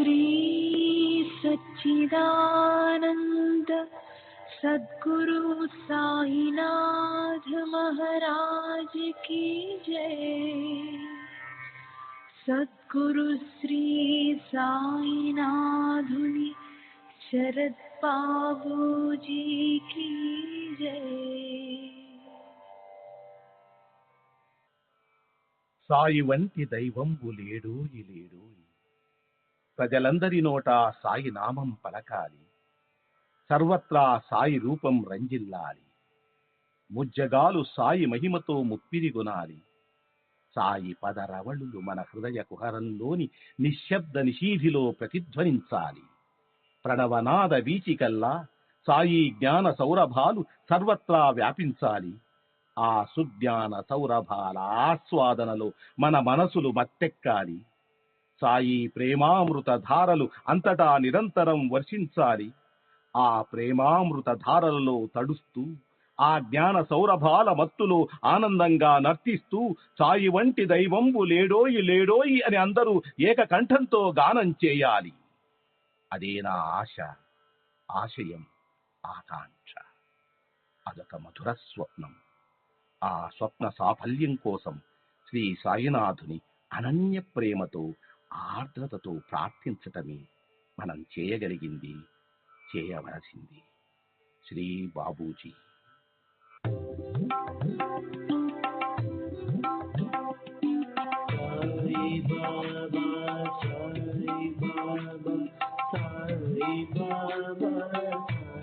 श्री सच्चिदानंद सद्गुरु साईनाथ महाराज की जय। सद्गुरु श्री साईनाथुनि शरद बाबूजी की जय। సాయి వంటి దైవంబు లేడోయి లేడోయి, ప్రజలందరి నోట సాయి నామం పలకాలి, సర్వత్రా సాయి రూపం రంజిల్లాలి, ముజ్జగాలు సాయి మహిమతో ముప్పిరిగొనాలి. సాయి పదరవళులు మన హృదయ కుహరంలోని నిశ్శబ్ద నిశీధిలో ప్రతిధ్వనించాలి. ప్రణవనాద వీచికల్లా సాయి జ్ఞాన సౌరభాలు సర్వత్రా వ్యాపించాలి. ఆ సుజ్ఞాన సౌరభాల ఆస్వాదనలో మన మనసులు మత్తెక్కాలి. సాయి ప్రేమామృత ధారలు అంతటా నిరంతరం వర్షించాలి. ఆ ప్రేమామృత ధారలలో తడుస్తూ, ఆ జ్ఞాన సౌరభాల మత్తులో ఆనందంగా నర్తిస్తూ సాయి వంటి దైవంబు లేడోయి లేడోయి అని అందరూ ఏకకంఠంతో గానం చేయాలి. అదే నా ఆశ, ఆశయం, ఆకాంక్ష. అదొక మధుర స్వప్నం. ఆ స్వప్న సాఫల్యం కోసం శ్రీ సాయినాథుని అనన్య ప్రేమతో, ఆర్ద్రతతో ప్రార్థించటమే మనం చేయగలిగింది, చేయవలసింది. Shri Babuji. Sai Baba, Sai Baba, Sai Baba, Sai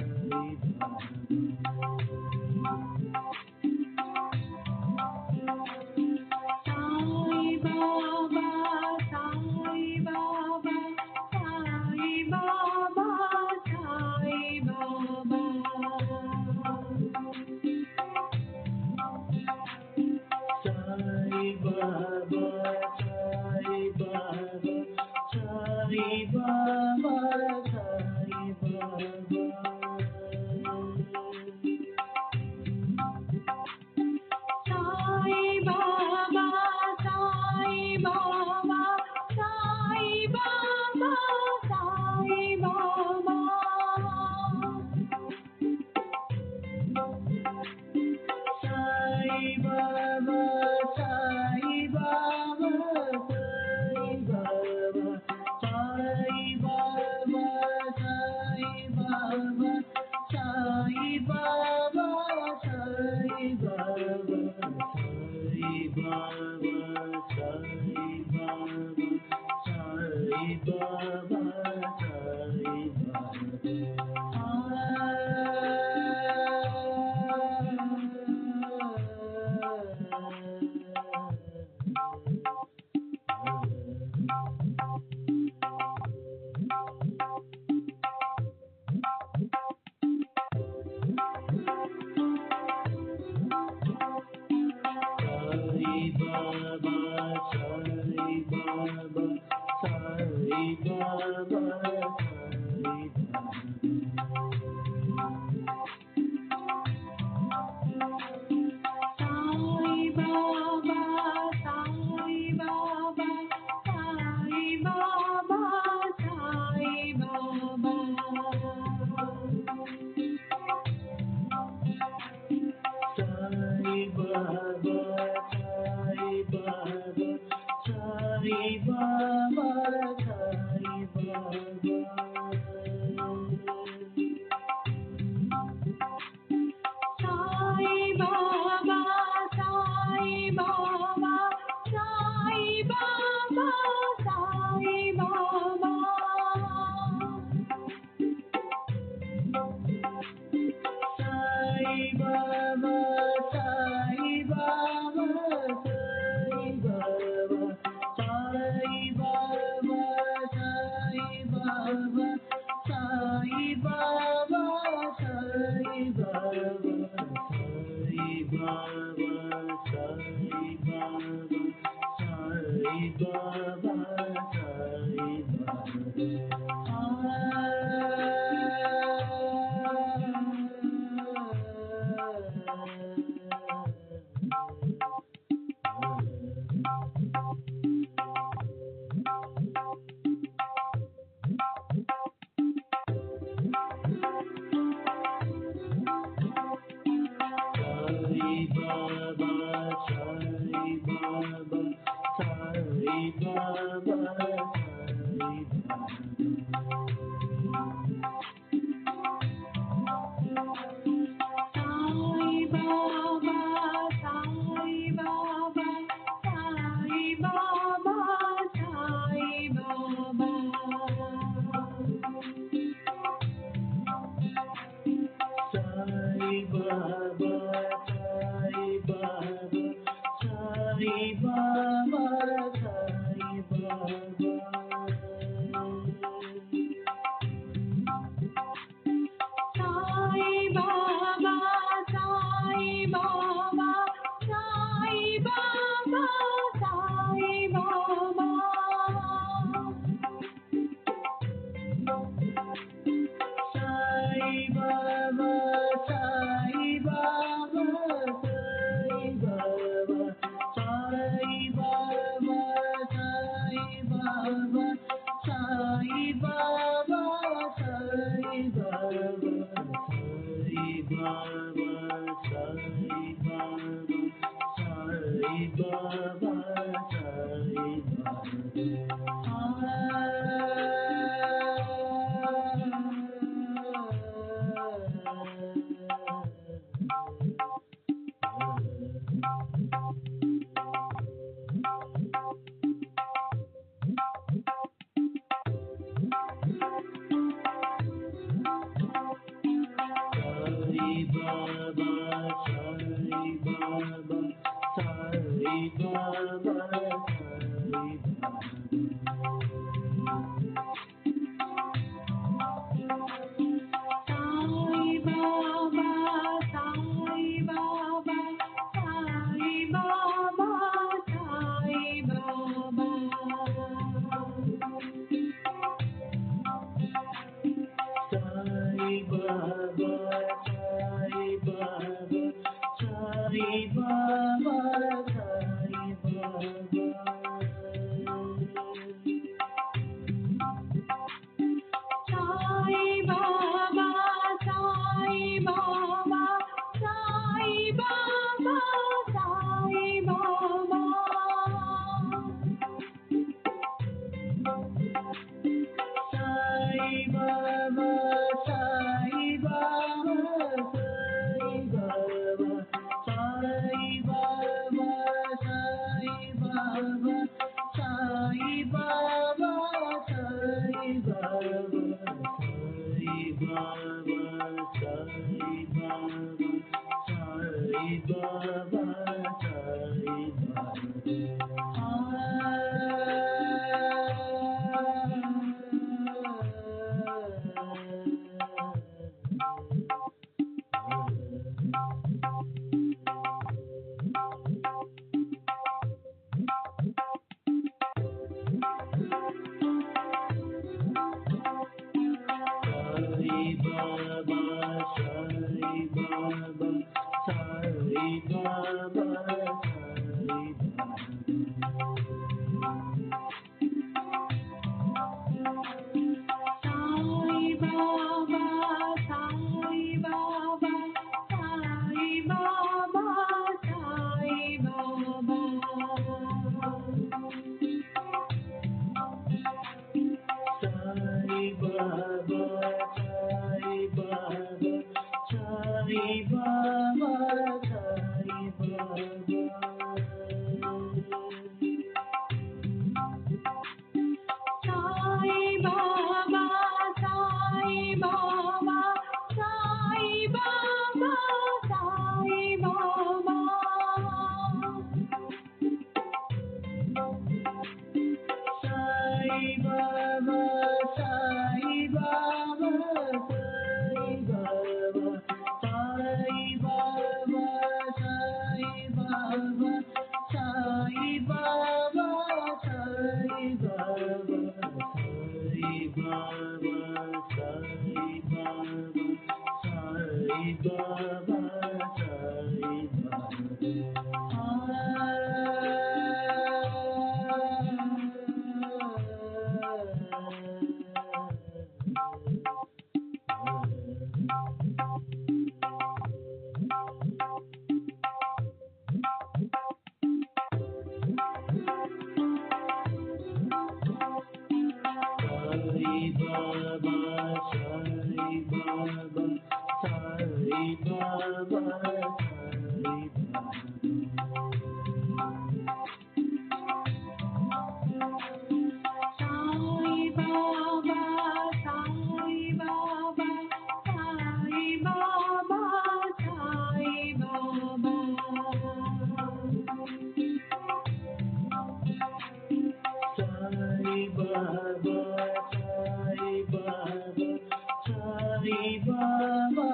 Baba,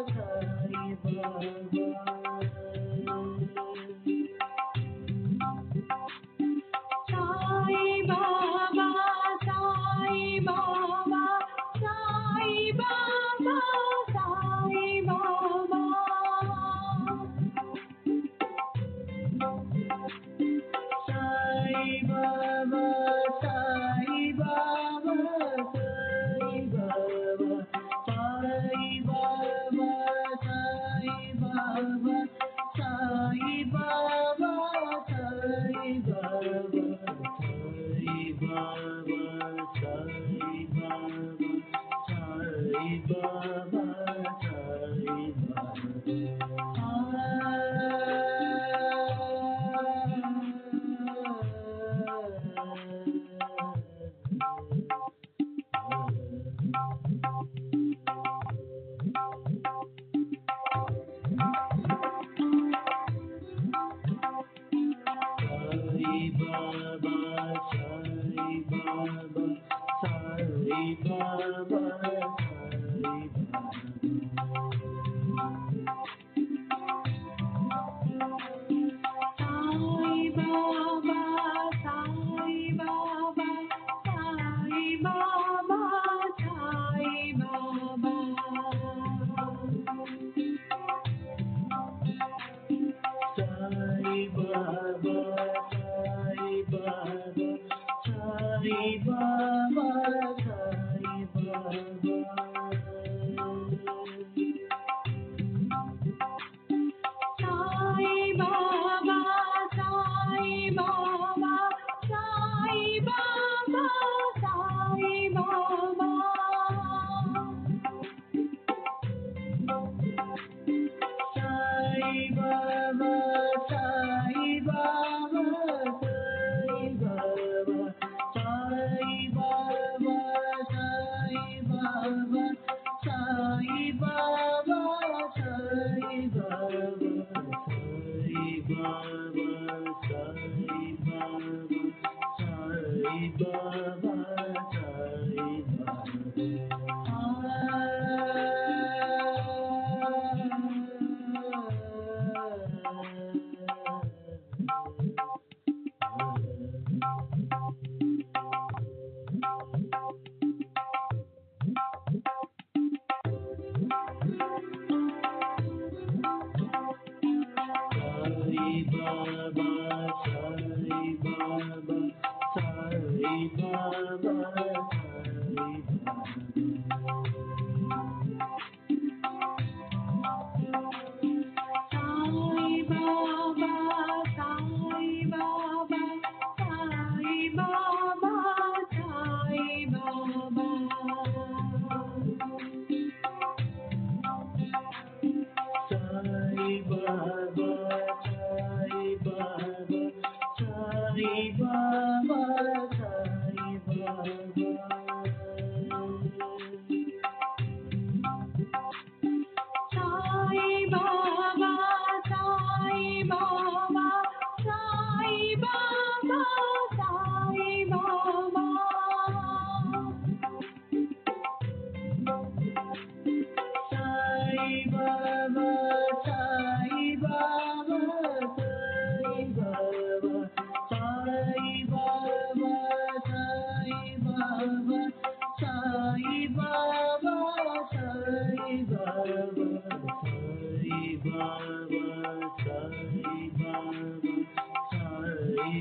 Sai Baba. Sai Baba, Sai Baba, Sai Baba, Sai Baba. Sai Baba, Sai Baba, Sai Baba, Sai Baba, Sai Baba, Sai Baba, Sai Baba, Sai Baba, Sai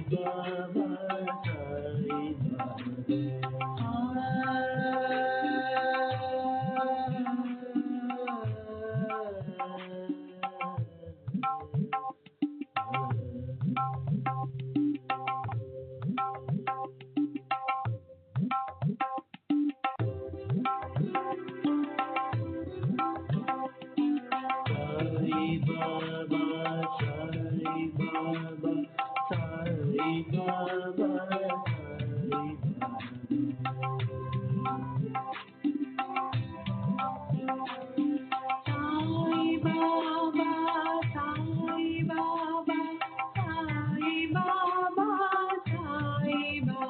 Baba, Sai Baba,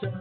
Sai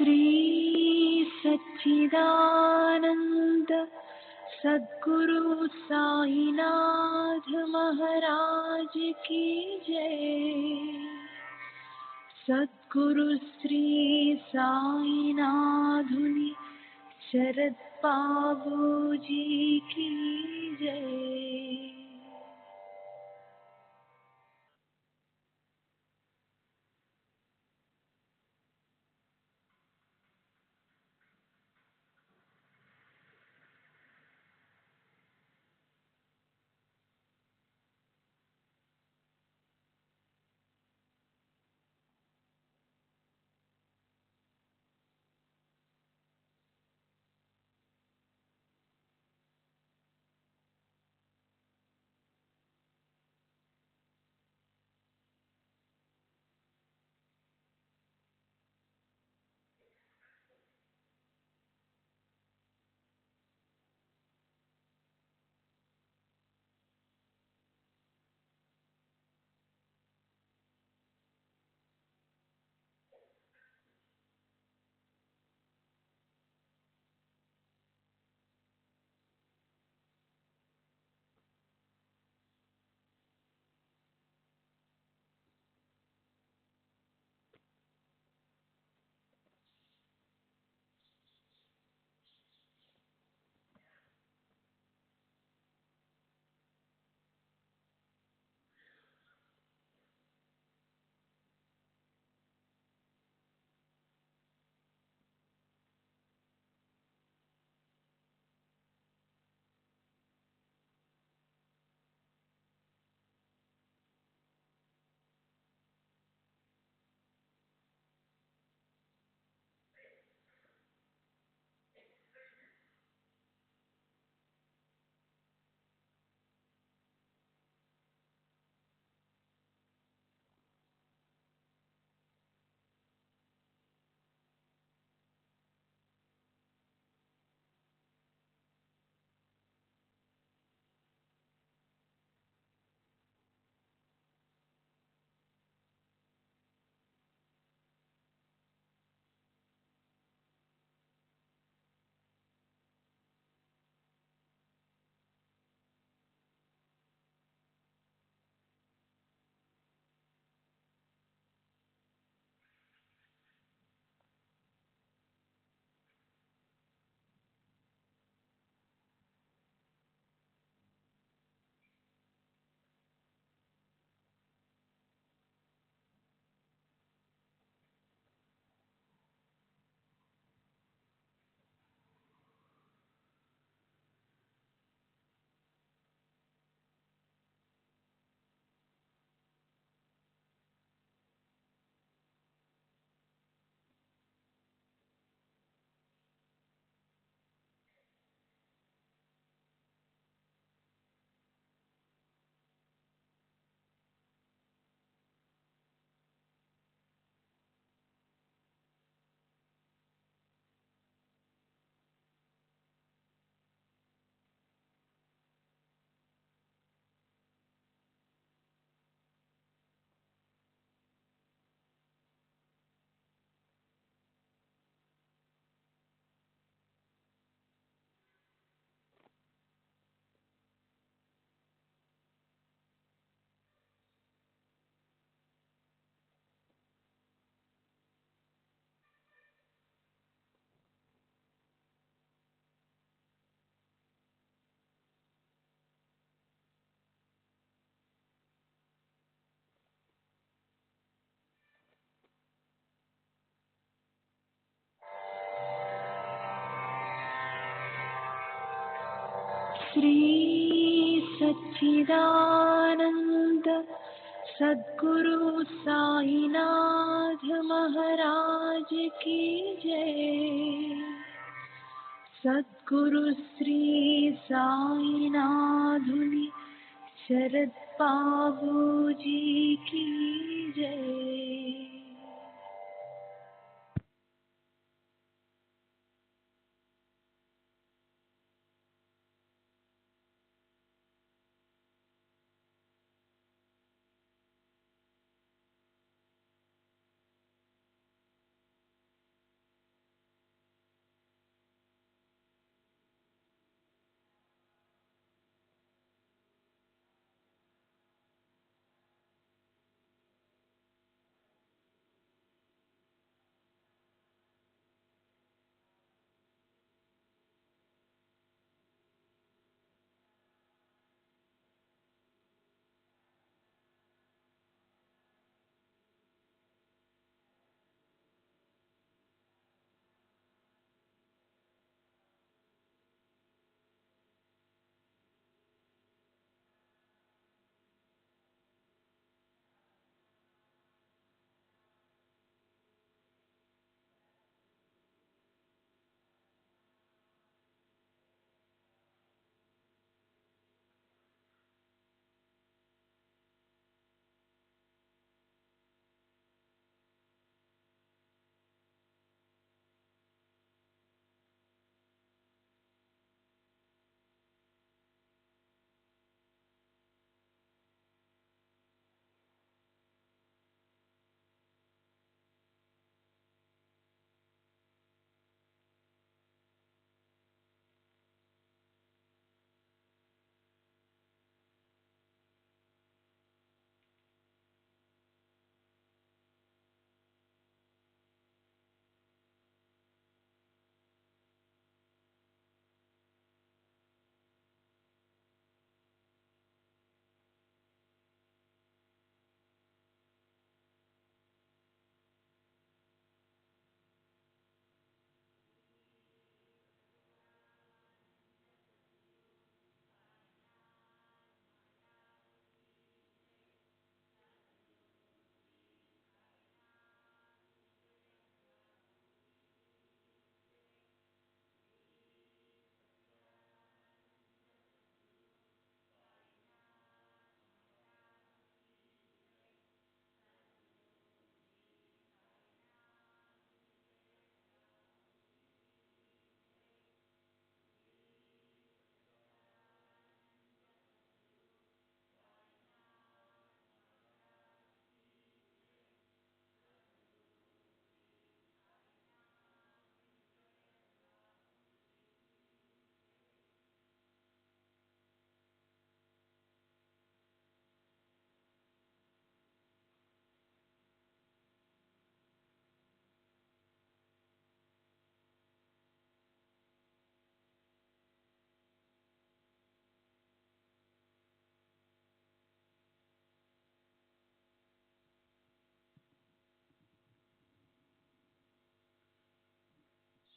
Shri सच्चिदानंद सद्गुरु साईनाथ महाराज की जय। सद्गुरु श्री साईनाथुनि शरद बाबू जी की जय। श्री सच्चिदानंद सद्गुरु साईनाथ महाराज की जय। सद्गुरु सद्गुरु श्री साईनाथुनि शरद बाबूजी की जय।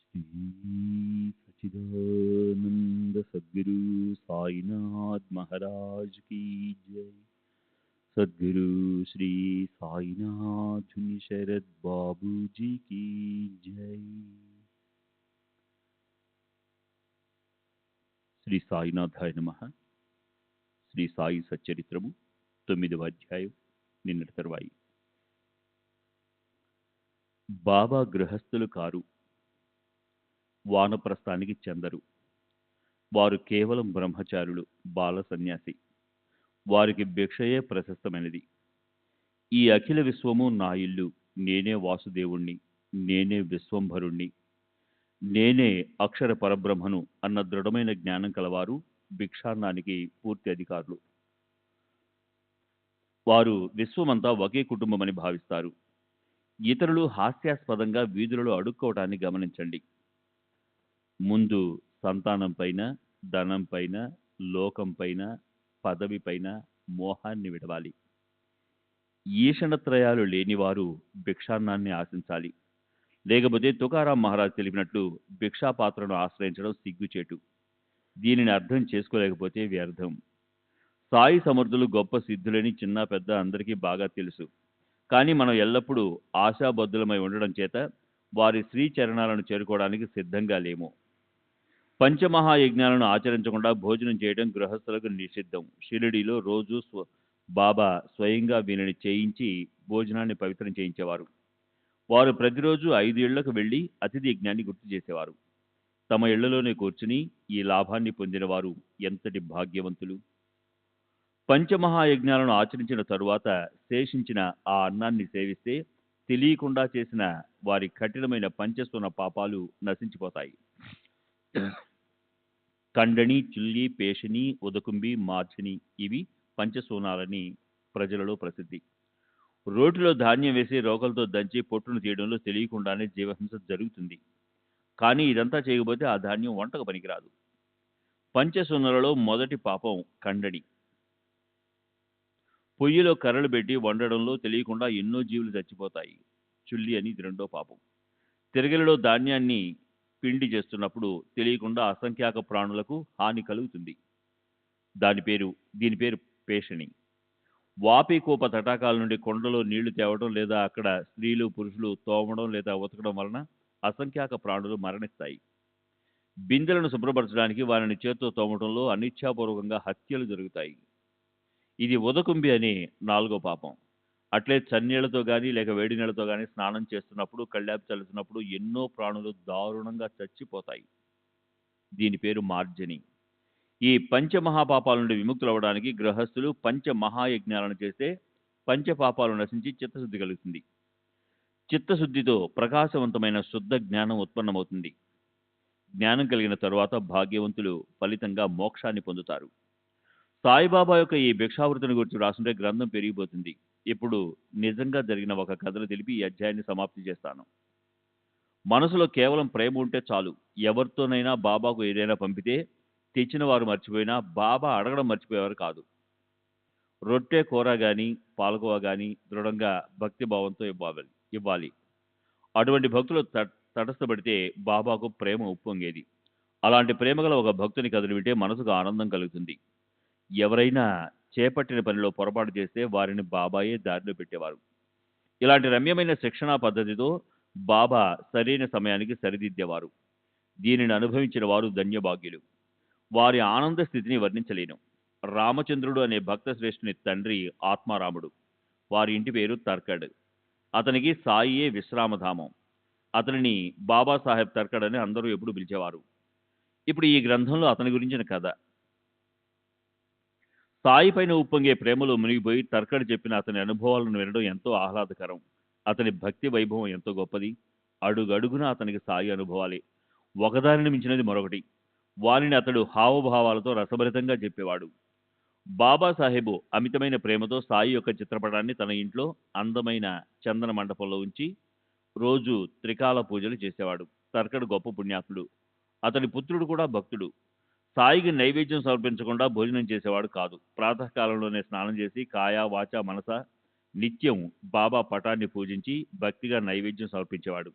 श्री सच्चिदानंद सद्गुरु साईनाथ महाराज की जय। सद्गुरु श्री साईनाथ जुनि शरद बाबू जी की जय। శ్రీ సాయినాథాయ నమః. శ్రీ సాయి సచ్చరిత్రము 9వ అధ్యాయం. నిన్నటి తరువాయి. బాబా గృహస్థులు కారు, వానప్రస్థానికి చెందరు. వారు కేవలం బ్రహ్మచారులు, బాల సన్యాసి. వారికి భిక్షయే ప్రశస్తమైనది. ఈ అఖిల విశ్వము నా ఇల్లు, నేనే వాసుదేవుణ్ణి, నేనే విశ్వంభరుణ్ణి, నేనే అక్షర పరబ్రహ్మను అన్న దృఢమైన జ్ఞానం కలవారు భిక్షాన్నానికి పూర్తి అధికారులు. వారు విశ్వమంతా ఒకే కుటుంబమని భావిస్తారు. ఇతరులు హాస్యాస్పదంగా వీధులలో అడుక్కోవటాన్ని గమనించండి. ముందు సంతానంపైన, ధనంపైన, లోకంపైన, పదవిపైన మోహాన్ని విడవాలి. ఈషణత్రయాలు లేనివారు భిక్షాన్నాన్ని ఆశించాలి. లేకపోతే తుకారాం మహారాజ్ తెలిపినట్లు భిక్షాపాత్రను ఆశ్రయించడం సిగ్గుచేటు. దీనిని అర్థం చేసుకోలేకపోతే వ్యర్థం. సాయి సమర్థులు గొప్ప సిద్ధులని చిన్న పెద్ద అందరికీ బాగా తెలుసు. కానీ మనం ఎల్లప్పుడూ ఆశాబద్ధులమై ఉండడం చేత వారి శ్రీచరణాలను చేరుకోవడానికి సిద్ధంగా లేము. పంచమహాయజ్ఞాలను ఆచరించకుండా భోజనం చేయడం గృహస్థులకు నిషిద్ధం. షిరిడీలో రోజు బాబా స్వయంగా వీరిని చేయించి భోజనాన్ని పవిత్రం చేయించేవారు. వారు ప్రతిరోజు 5 ఇళ్లకు వెళ్లి అతిథి యజ్ఞాన్ని గుర్తు చేసేవారు. తమ ఇళ్లలోనే కూర్చుని ఈ లాభాన్ని పొందిన వారు ఎంతటి భాగ్యవంతులు. పంచమహాయజ్ఞాలను ఆచరించిన తరువాత శేషించిన ఆ అన్నాన్ని సేవిస్తే తెలియకుండా చేసిన వారి కఠినమైన పంచస్థూన పాపాలు నశించిపోతాయి. కండని, చుల్లి, పేషిని, ఉదకుంబి, మార్చిని ఇవి పంచసూనాలని ప్రజలలో ప్రసిద్ధి. రోటిలో ధాన్యం వేసి రోకలతో దంచి పొట్టును తీయడంలో తెలియకుండానే జీవహింస జరుగుతుంది. కానీ ఇదంతా చేయకపోతే ఆ ధాన్యం వంటకు పనికిరాదు. పంచసూనలలో మొదటి పాపం కండని. పొయ్యిలో కర్రలు పెట్టి వండడంలో తెలియకుండా ఎన్నో జీవులు చచ్చిపోతాయి. చుల్లి అని ఇది రెండో పాపం. తిరగలిలో ధాన్యాన్ని పిండి చేస్తున్నప్పుడు తెలియకుండా అసంఖ్యాక ప్రాణులకు హాని కలుగుతుంది. దీని పేరు పేషణి. వాపికూప తటాకాల నుండి కొండలో నీళ్లు తేవడం లేదా అక్కడ స్త్రీలు పురుషులు తోమడం లేదా ఉతకడం వలన అసంఖ్యాక ప్రాణులు మరణిస్తాయి. బిందెలను శుభ్రపరచడానికి వారిని చేత్తో తోమటంలో అనిచ్ఛాపూర్వకంగా హత్యలు జరుగుతాయి. ఇది ఉదకుంబి అనే 4వ పాపం. అట్లే చన్నీళ్లతో కానీ లేక వేడి నీళ్లతో కానీ స్నానం చేస్తున్నప్పుడు కళ్ళాపి చల్లుతున్నప్పుడు ఎన్నో ప్రాణులు దారుణంగా చచ్చిపోతాయి. దీని పేరు మార్జని. ఈ పంచమహాపాపాల నుండి విముక్తులవ్వడానికి గృహస్థులు పంచమహాయజ్ఞాలను చేస్తే పంచపాపాలు నశించి చిత్తశుద్ధి కలుగుతుంది. చిత్తశుద్ధితో ప్రకాశవంతమైన శుద్ధ జ్ఞానం ఉత్పన్నమవుతుంది. జ్ఞానం కలిగిన తరువాత భాగ్యవంతులు ఫలితంగా మోక్షాన్ని పొందుతారు. సాయిబాబా యొక్క ఈ భిక్షావృతిని గురించి రాసుంటే గ్రంథం పెరిగిపోతుంది. ఇప్పుడు నిజంగా జరిగిన ఒక కథను తెలిపి ఈ అధ్యాయాన్ని సమాప్తి చేస్తాను. మనసులో కేవలం ప్రేమ ఉంటే చాలు. ఎవరితోనైనా బాబాకు ఏదైనా పంపితే తెచ్చిన వారు మర్చిపోయినా బాబా అడగడం మర్చిపోయేవారు కాదు. రొట్టె కూర కానీ పాలకోవ కానీ దృఢంగా భక్తిభావంతో ఇవ్వాలి. అటువంటి భక్తులు తటస్థపడితే బాబాకు ప్రేమ ఉప్పొంగేది. అలాంటి ప్రేమగల ఒక భక్తుని కథలు వింటే మనసుకు ఆనందం కలుగుతుంది. ఎవరైనా చేపట్టిన పనిలో పొరపాటు చేస్తే వారిని బాబాయే దారిలో పెట్టేవారు. ఇలాంటి రమ్యమైన శిక్షణా పద్ధతితో బాబా సరైన సమయానికి సరిదిద్దేవారు. దీనిని అనుభవించిన వారు ధన్యభాగ్యులు. వారి ఆనంద స్థితిని వర్ణించలేను. రామచంద్రుడు అనే భక్త శ్రేష్ఠుని తండ్రి ఆత్మారాముడు. వారి ఇంటి పేరు తర్కడ్. అతనికి సాయియే విశ్రామధామం. అతనిని బాబాసాహెబ్ తర్కడ్ అని అందరూ ఎప్పుడు పిలిచేవారు. ఇప్పుడు ఈ గ్రంథంలో అతని గురించిన కథ. సాయి పైన ఉప్పొంగే ప్రేమలో మునిగిపోయి తర్కడ్ చెప్పిన అతని అనుభవాలను వినడం ఎంతో ఆహ్లాదకరం. అతని భక్తి వైభవం ఎంతో గొప్పది. అడుగడుగునా అతనికి సాయి అనుభవాలే. ఒకదానిని మించినది మరొకటి. వారిని అతడు హావభావాలతో రసభరితంగా చెప్పేవాడు. బాబాసాహెబు అమితమైన ప్రేమతో సాయి యొక్క చిత్రపటాన్ని తన ఇంట్లో అందమైన చందన మండపంలో ఉంచి రోజు త్రికాల పూజలు చేసేవాడు. తర్కడ్ గొప్ప పుణ్యాత్ముడు. అతని పుత్రుడు కూడా భక్తుడు. సాయికి నైవేద్యం సమర్పించకుండా భోజనం చేసేవాడు కాదు. ప్రాతకాలంలోనే స్నానం చేసి కాయ వాచ మనస నిత్యం బాబా పటాన్ని పూజించి భక్తిగా నైవేద్యం సమర్పించేవాడు.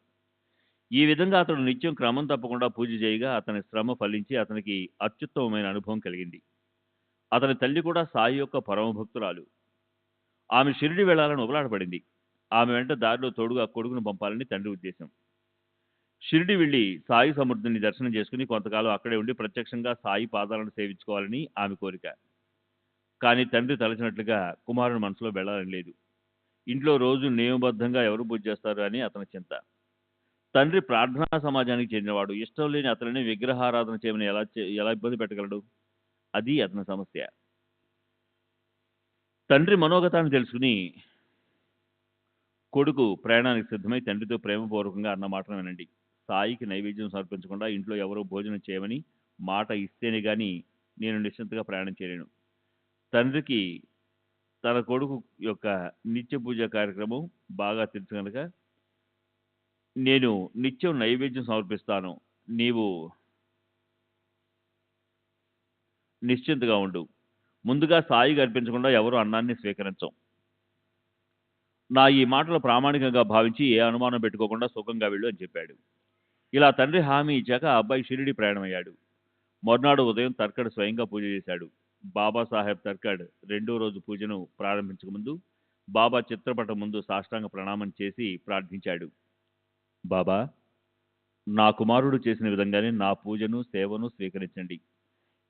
ఈ విధంగా అతడు నిత్యం క్రమం తప్పకుండా పూజ చేయగా అతని శ్రమ ఫలించి అతనికి అత్యుత్తమమైన అనుభవం కలిగింది. అతని తల్లి కూడా సాయి యొక్క పరమభక్తురాలు. ఆమె షిరిడి వెళ్లాలని ఉబలాటపడింది. ఆమె వెంట దారిలో తోడుగా కొడుకును పంపాలని తండ్రి ఉద్దేశం. షిరిడి వెళ్లి సాయి సమృద్ధిని దర్శనం చేసుకుని కొంతకాలం అక్కడే ఉండి ప్రత్యక్షంగా సాయి పాదాలను సేవించుకోవాలని ఆమె కోరిక. కానీ తండ్రి తలచినట్లుగా కుమారుని మనసులో వెళ్లాలని లేదు. ఇంట్లో రోజు నియమబద్ధంగా ఎవరు పూజ చేస్తారు అని అతని చింత. తండ్రి ప్రార్థనా సమాజానికి చెందినవాడు. ఇష్టం లేని అతనిని విగ్రహారాధన చేయమని ఎలా ఇబ్బంది పెట్టగలడు? అది అతని సమస్య. తండ్రి మనోగతాన్ని తెలుసుకుని కొడుకు ప్రయాణానికి సిద్ధమై తండ్రితో ప్రేమపూర్వకంగా అన్న మాటను వినండి. సాయికి నైవేద్యం సమర్పించకుండా ఇంట్లో ఎవరో భోజనం చేయమని మాట ఇస్తేనే గాని నేను నిశ్చింతగా ప్రయాణం చేయలేను. తండ్రికి తన కొడుకు యొక్క నిత్య పూజ కార్యక్రమం బాగా తెలుసు కనుక నేను నిత్యం నైవేద్యం సమర్పిస్తాను. నీవు నిశ్చింతగా ఉండు. ముందుగా సాయికి అర్పించకుండా ఎవరు అన్నాన్ని స్వీకరించం. నా ఈ మాటలు ప్రామాణికంగా భావించి ఏ అనుమానం పెట్టుకోకుండా సుఖంగా వెళ్ళు అని చెప్పాడు. ఇలా తండ్రి హామీ ఇచ్చాక ఆ అబ్బాయి షిరిడి ప్రయాణమయ్యాడు. మర్నాడు ఉదయం తర్కడ్ స్వయంగా పూజ చేశాడు. బాబాసాహెబ్ తర్కడ్ 2వ రోజు పూజను ప్రారంభించకముందు బాబా చిత్రపటం ముందు సాష్టాంగ ప్రణామం చేసి ప్రార్థించాడు. బాబా, నా కుమారుడు చేసిన విధంగానే నా పూజను సేవను స్వీకరించండి.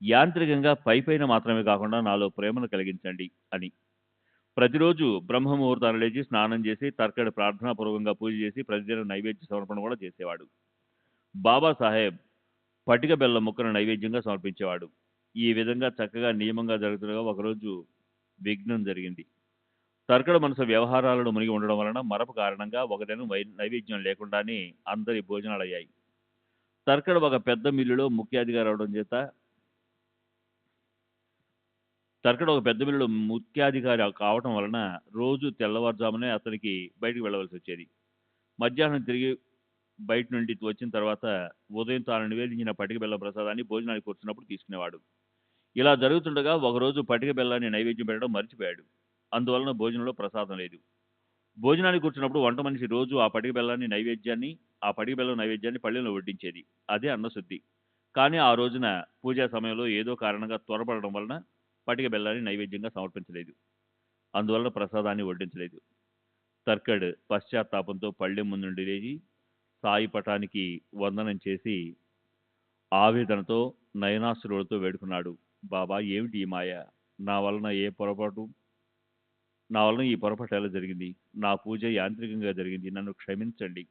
యాంత్రికంగా పైపైన మాత్రమే కాకుండా నాలో ప్రేమను కలిగించండి అని. ప్రతిరోజు బ్రహ్మ ముహూర్తాలు లేచి స్నానం చేసి తర్కడి ప్రార్థనాపూర్వకంగా పూజ చేసి ప్రతిదిన నైవేద్య సమర్పణ కూడా చేసేవాడు. బాబాసాహెబ్ పటిక బెల్లం ముక్కను నైవేద్యంగా సమర్పించేవాడు. ఈ విధంగా చక్కగా నియమంగా జరుగుతుండగా ఒకరోజు విఘ్నం జరిగింది. తర్కడ మనసు వ్యవహారాలను మునిగి ఉండడం వలన మరపు కారణంగా ఒక దినం నైవేద్యం లేకుండానే అందరి భోజనాలయ్యాయి. తర్కడ ఒక పెద్ద మిల్లులో ముఖ్యాధికారి అవడం చేత ముఖ్యాధికారి కావటం వలన రోజు తెల్లవారుజామునే అతనికి బయటికి వెళ్ళవలసి వచ్చేది. మధ్యాహ్నం తిరిగి బయట నుండి వచ్చిన తర్వాత ఉదయం తాను నివేదించిన పటిక బెల్లం ప్రసాదాన్ని భోజనానికి కూర్చున్నప్పుడు తీసుకునేవాడు. ఇలా జరుగుతుండగా ఒకరోజు పటిక బెల్లాన్ని నైవేద్యం పెట్టడం మర్చిపోయాడు. అందువలన భోజనంలో ప్రసాదం లేదు. భోజనానికి కూర్చున్నప్పుడు వంట మనిషి రోజు ఆ పటిక బెల్లం నైవేద్యాన్ని పళ్ళెంలో వడ్డించేది. అదే అన్నశుద్ధి. కానీ ఆ రోజున పూజా సమయంలో ఏదో కారణంగా త్వరపడడం వలన పటిక బెల్లాన్ని నైవేద్యంగా సమర్పించలేదు. అందువలన ప్రసాదాన్ని వడ్డించలేదు. తర్కడ్ పశ్చాత్తాపంతో పళ్ళెం ముందు లేచి సాయి పటానికి వందనం చేసి ఆవేదనతో నయనాశ్రులతో వేడుకున్నాడు. బాబా, ఏమిటి ఈ మాయ? నా వలన ఈ పొరపాటు ఎలా జరిగింది? నా పూజ యాంత్రికంగా జరిగింది. నన్ను క్షమించండి.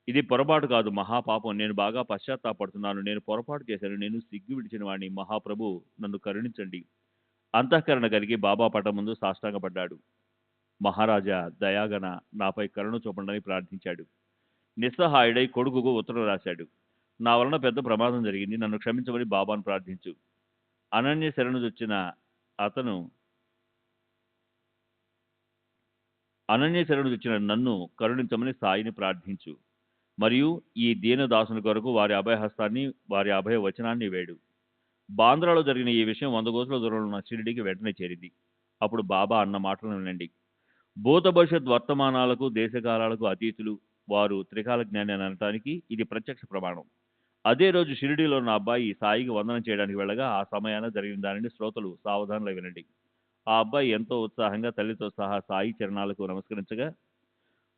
ఇది పొరపాటు కాదు, మహాపాపం. నేను బాగా పశ్చాత్తాపడుతున్నాను. నేను పొరపాటు చేశాను. నేను సిగ్గు విడిచిన వాడిని. మహాప్రభు, నన్ను కరుణించండి. అంతఃకరణ కలిగి బాబా పటం ముందు సాష్టాంగపడ్డాడు. మహారాజా దయాగణ, నాపై కరుణ చూపండి ప్రార్థించాడు. నిస్సహాయుడై కొడుకుకు ఉత్తరం రాశాడు. నా వలన పెద్ద ప్రమాదం జరిగింది. నన్ను క్షమించమని బాబాను ప్రార్థించు. అనన్య శరణు వచ్చిన నన్ను కరుణించమని సాయిని ప్రార్థించు. మరియు ఈ దీనదాసుని కొరకు వారి అభయహస్తాన్ని, వారి అభయ వచనాన్ని వేడు. బాంద్రాలో జరిగిన ఈ విషయం 100 గోతుల దూరంలో ఉన్న షిరిడీకి వెంటనే చేరింది. అప్పుడు బాబా అన్న మాటలను వినండి. భూత భవిష్యత్ వర్తమానాలకు దేశకాలాలకు అతీతులు వారు త్రికాల జ్ఞాని అని అనటానికి ఇది ప్రత్యక్ష ప్రమాణం. అదే రోజు షిరిడీలో ఉన్న అబ్బాయి సాయికి వందనం చేయడానికి వెళ్ళగా ఆ సమయాన జరిగిన దానిని శ్రోతలు సావధానంగా వినండి. ఆ అబ్బాయి ఎంతో ఉత్సాహంగా తల్లితో సహా సాయి చరణాలకు నమస్కరించగా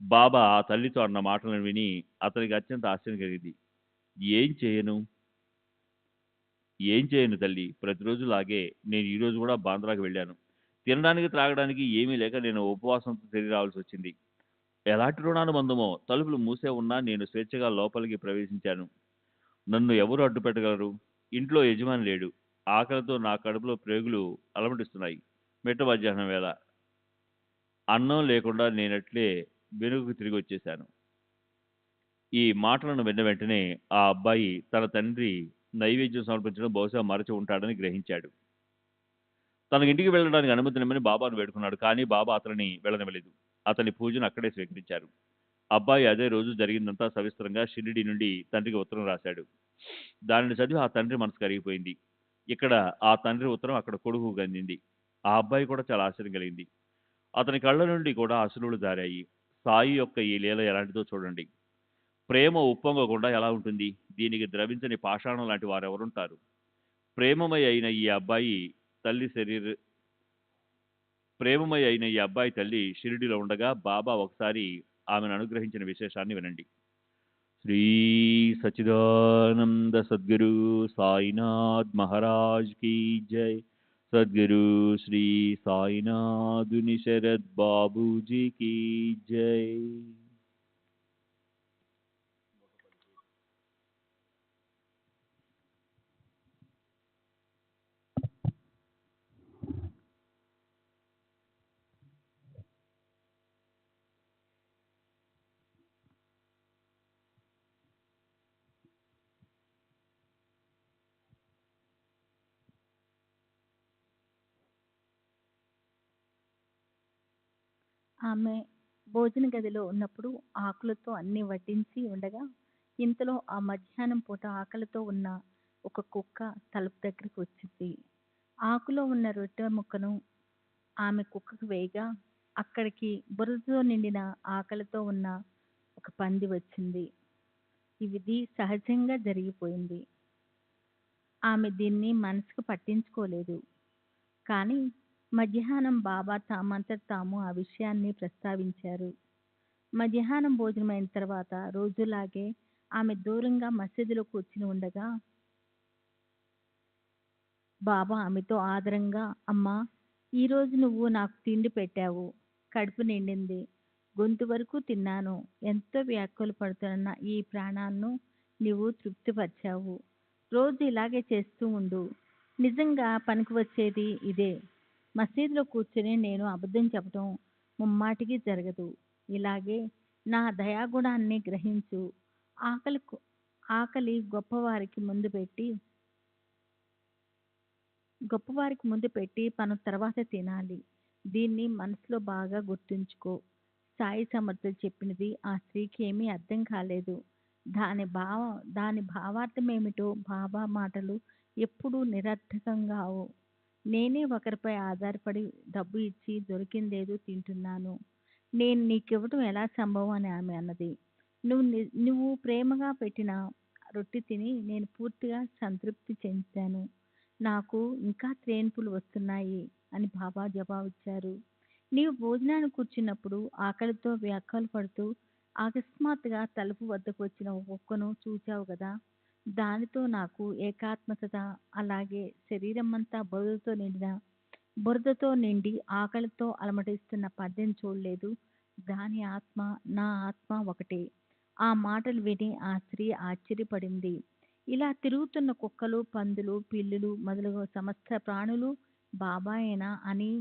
బాబా ఆ తల్లితో అన్న మాటలను విని అతనికి అత్యంత ఆశ్చర్యం కలిగింది. ఏం చేయను తల్లి, ప్రతిరోజులాగే నేను ఈరోజు కూడా బాంద్రాకి వెళ్ళాను. తినడానికి త్రాగడానికి ఏమీ లేక నేను ఉపవాసంతో తిరిగి రావాల్సి వచ్చింది. ఎలాంటి రుణానుబంధమో. తలుపులు మూసే ఉన్నా నేను స్వేచ్ఛగా లోపలికి ప్రవేశించాను. నన్ను ఎవరు అడ్డు పెట్టగలరు? ఇంట్లో యజమాని లేడు. ఆకలితో నా కడుపులో ప్రేగులు అలమటిస్తున్నాయి. మిట్ట మధ్యాహ్నం వేళ అన్నం లేకుండా నేనట్లే వెనుకకు తిరిగి వచ్చేశాను. ఈ మాటలను విన్న వెంటనే ఆ అబ్బాయి తన తండ్రి నైవేద్యం సమర్పించడం బహుశా మరచి ఉంటాడని గ్రహించాడు. తనకి ఇంటికి వెళ్ళడానికి అనుమతినిమ్మని బాబాను వేడుకున్నాడు. కానీ బాబా అతనిని వెళ్ళనివ్వలేదు. అతని పూజను అక్కడే స్వీకరించారు. అబ్బాయి అదే రోజు జరిగిందంతా సవిస్తరంగా షిరిడీ నుండి తండ్రికి ఉత్తరం రాశాడు. దానిని చదివి ఆ తండ్రి మనసు కరిగిపోయింది. ఇక్కడ ఆ తండ్రి ఉత్తరం అక్కడ కొడుకు అందింది. ఆ అబ్బాయి కూడా చాలా ఆశ్చర్యం కలిగింది. అతని కళ్ళ నుండి కూడా అశ్రువులు జారాయి. సాయి యొక్క ఈ లీల ఎలాంటిదో చూడండి. ప్రేమ ఉప్పొంగకుండా ఎలా ఉంటుంది? దీనికి ద్రవించని పాషాణం లాంటి వారెవరుంటారు? ప్రేమమయ అయిన ఈ అబ్బాయి తల్లి షిరిడిలో ఉండగా బాబా ఒకసారి ఆమెను అనుగ్రహించిన విశేషాన్ని వినండి. శ్రీ సచ్చిదానంద సద్గురు సాయినాథ్ మహారాజ్ కీ జై. సద్గురు శ్రీ సాయినాథుని శరద్ బాబూజీ కీ జై. ఆమె భోజన గదిలో ఉన్నప్పుడు ఆకులతో అన్ని వడ్డించి ఉండగా ఇంతలో ఆ మధ్యాహ్నం పూట ఆకలితో ఉన్న ఒక కుక్క తలుపు దగ్గరికి వచ్చింది. ఆకులో ఉన్న రొట్టె ముక్కను ఆమె కుక్కకు వేయగా అక్కడికి బురదతో నిండిన ఆకలితో ఉన్న ఒక పంది వచ్చింది. ఇది సహజంగా జరిగిపోయింది. ఆమె దీన్ని మనసుకు పట్టించుకోలేదు. కానీ మధ్యాహ్నం బాబా తామంతట తాము ఆ విషయాన్ని ప్రస్తావించారు. మధ్యాహ్నం భోజనమైన తర్వాత రోజులాగే ఆమె దూరంగా మసీదులో కూర్చుని ఉండగా బాబా ఆమెతో ఆదరంగా, అమ్మా, ఈరోజు నువ్వు నాకు తిండి పెట్టావు. కడుపు నిండింది. గొంతు వరకు తిన్నాను. ఎంతో వ్యాకులు పడుతున్న ఈ ప్రాణాలను నీవు తృప్తిపరిచావు. రోజు ఇలాగే చేస్తూ ఉండు. నిజంగా పనికి వచ్చేది ఇదే. మసీదులో కూర్చుని నేను అబద్ధం చెప్పడం ముమ్మాటికి జరగదు. ఇలాగే నా దయాగుణాన్ని గ్రహించు. ఆకలి ఆకలి గొప్పవారికి ముందు పెట్టి మనం తర్వాత తినాలి. దీన్ని మనసులో బాగా గుర్తుంచుకో. సాయి సమర్థులు చెప్పినది ఆ స్త్రీకి ఏమీ అర్థం కాలేదు. దాని భావార్థమేమిటో బాబా మాటలు ఎప్పుడూ నిరర్థకంగావు. నేనే ఒకరిపై ఆధారపడి డబ్బు ఇచ్చి దొరికిందేదో తింటున్నాను. నేను నీకివ్వటం ఎలా సంభవం అని ఆమె అన్నది. నువ్వు ప్రేమగా పెట్టిన రొట్టె తిని నేను పూర్తిగా సంతృప్తి చెందాను. నాకు ఇంకా త్రేన్పులు వస్తున్నాయి అని బాబా జవాబిచ్చారు. నీవు భోజనానికి కూర్చున్నప్పుడు ఆకలితో వ్యాకులు పడుతూ అకస్మాత్తుగా తలుపు వద్దకు వచ్చిన ఒక కుక్కను చూచావు కదా, దానితో నాకు ఏకాత్మకత, అలాగే శరీరమంతా బురదతో నిండి ఆకలితో అలమటిస్తున్న పద్యం చూడలేదు. దాని ఆత్మ నా ఆత్మ ఒకటే. ఆ మాటలు విని ఆ స్త్రీ ఆశ్చర్యపడింది. ఇలా తిరుగుతున్న కుక్కలు, పందులు, పిల్లులు మొదలగు సమస్త ప్రాణులు బాబాయేనా అని.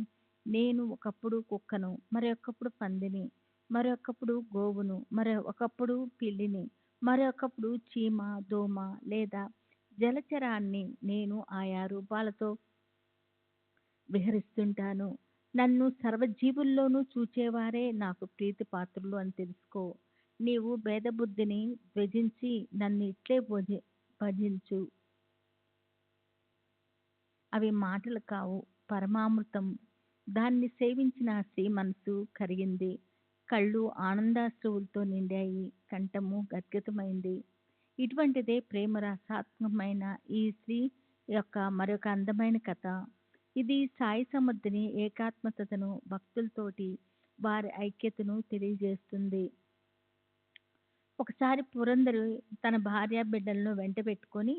నేను ఒకప్పుడు కుక్కను, మరొకప్పుడు పందిని, మరొకప్పుడు గోవును, మరొకప్పుడు పిల్లిని, మరొకప్పుడు చీమ, దోమ లేదా జలచరాన్ని. నేను ఆయా రూపాలతో విహరిస్తుంటాను. నన్ను సర్వజీవుల్లోనూ చూచేవారే నాకు ప్రీతి పాత్రులు అని తెలుసుకో. నీవు భేదబుద్ధిని త్యజించి నన్ను ఇట్లే భజించు. అవి మాటలు కావు, పరమామృతం. దాన్ని సేవించిన ఆ స్త్రీ మనసు కరిగింది. కళ్ళు ఆనందాశ్రువులతో నిండాయి. కంఠము గద్గతమైంది. ఇటువంటిదే ప్రేమ రసాత్మకమైన ఈ స్త్రీ యొక్క మరొక అందమైన కథ. ఇది సాయి సమర్థుని ఏకాత్మతను, భక్తులతోటి వారి ఐక్యతను తెలియజేస్తుంది. ఒకసారి పురందరు తన భార్య బిడ్డలను వెంట పెట్టుకొని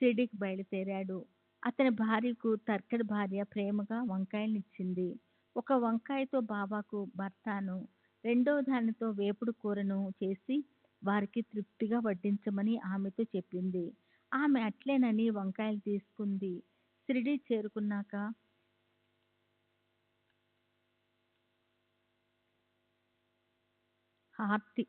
షిరిడీకి బయలుదేరాడు. అతని భార్యకు తర్కడ్ భార్య ప్రేమగా వంకాయలనిచ్చింది. ఒక వంకాయతో బాబాకు భర్తాను, రెండో దానితో వేపుడు కూరను చేసి వారికి తృప్తిగా వడ్డించమని ఆమెతో చెప్పింది. ఆమె అట్లేనని వంకాయలు తీసుకుంది. షిరిడీ చేరుకున్నాక హారతి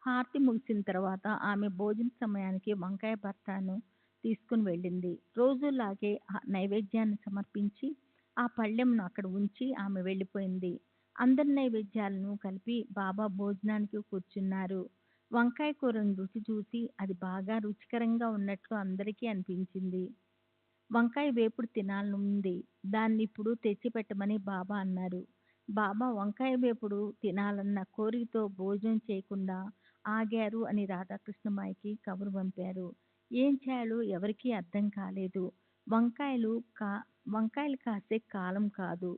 హారతి ముగిసిన తర్వాత ఆమె భోజన సమయానికి వంకాయ భర్తాను తీసుకుని వెళ్ళింది. రోజులాగే నైవేద్యాన్ని సమర్పించి ఆ పళ్ళెంను అక్కడ ఉంచి ఆమె వెళ్ళిపోయింది. అందరి నైవేద్యాలను కలిపి బాబా భోజనానికి కూర్చున్నారు. వంకాయ కూరను రుచి చూసి అది బాగా రుచికరంగా ఉన్నట్లు అందరికీ అనిపించింది. వంకాయ వేపుడు తినాలనుంది. దాన్ని ఇప్పుడు తెచ్చిపెట్టమని బాబా అన్నారు. బాబా వంకాయ వేపుడు తినాలన్న కోరికతో భోజనం చేయకుండా ఆగారు అని రాధాకృష్ణమాయికి కబురు పంపారు. ఏం చేయాలో ఎవరికీ అర్థం కాలేదు. వంకాయలు కాసే కాలం కాదు.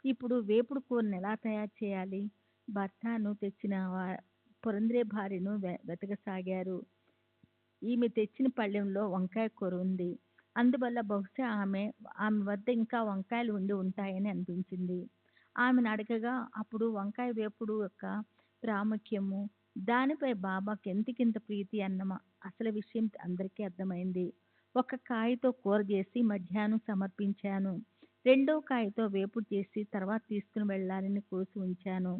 ఇప్పుడు వేపుడు కూరను ఎలా తయారు చేయాలి? భర్తాను తెచ్చిన పురంద్రే భార్యను వెతకసాగారు. ఈమె తెచ్చిన పళ్ళెంలో వంకాయ కూర ఉంది. అందువల్ల బహుశా ఆమె వద్ద ఇంకా వంకాయలు ఉండి ఉంటాయని అనిపించింది. ఆమెను అడగగా అప్పుడు వంకాయ వేపుడు యొక్క ప్రాముఖ్యము, దానిపై బాబాకి ఎంతకింత ప్రీతి అన్న అసలు విషయం అందరికీ అర్థమైంది. ఒక కాయతో కూర చేసి మధ్యాహ్నం సమర్పించాను. రెండో కాయతో వేపుడు చేసి తర్వాత తీసుకుని వెళ్ళాలని కోసి ఉంచాను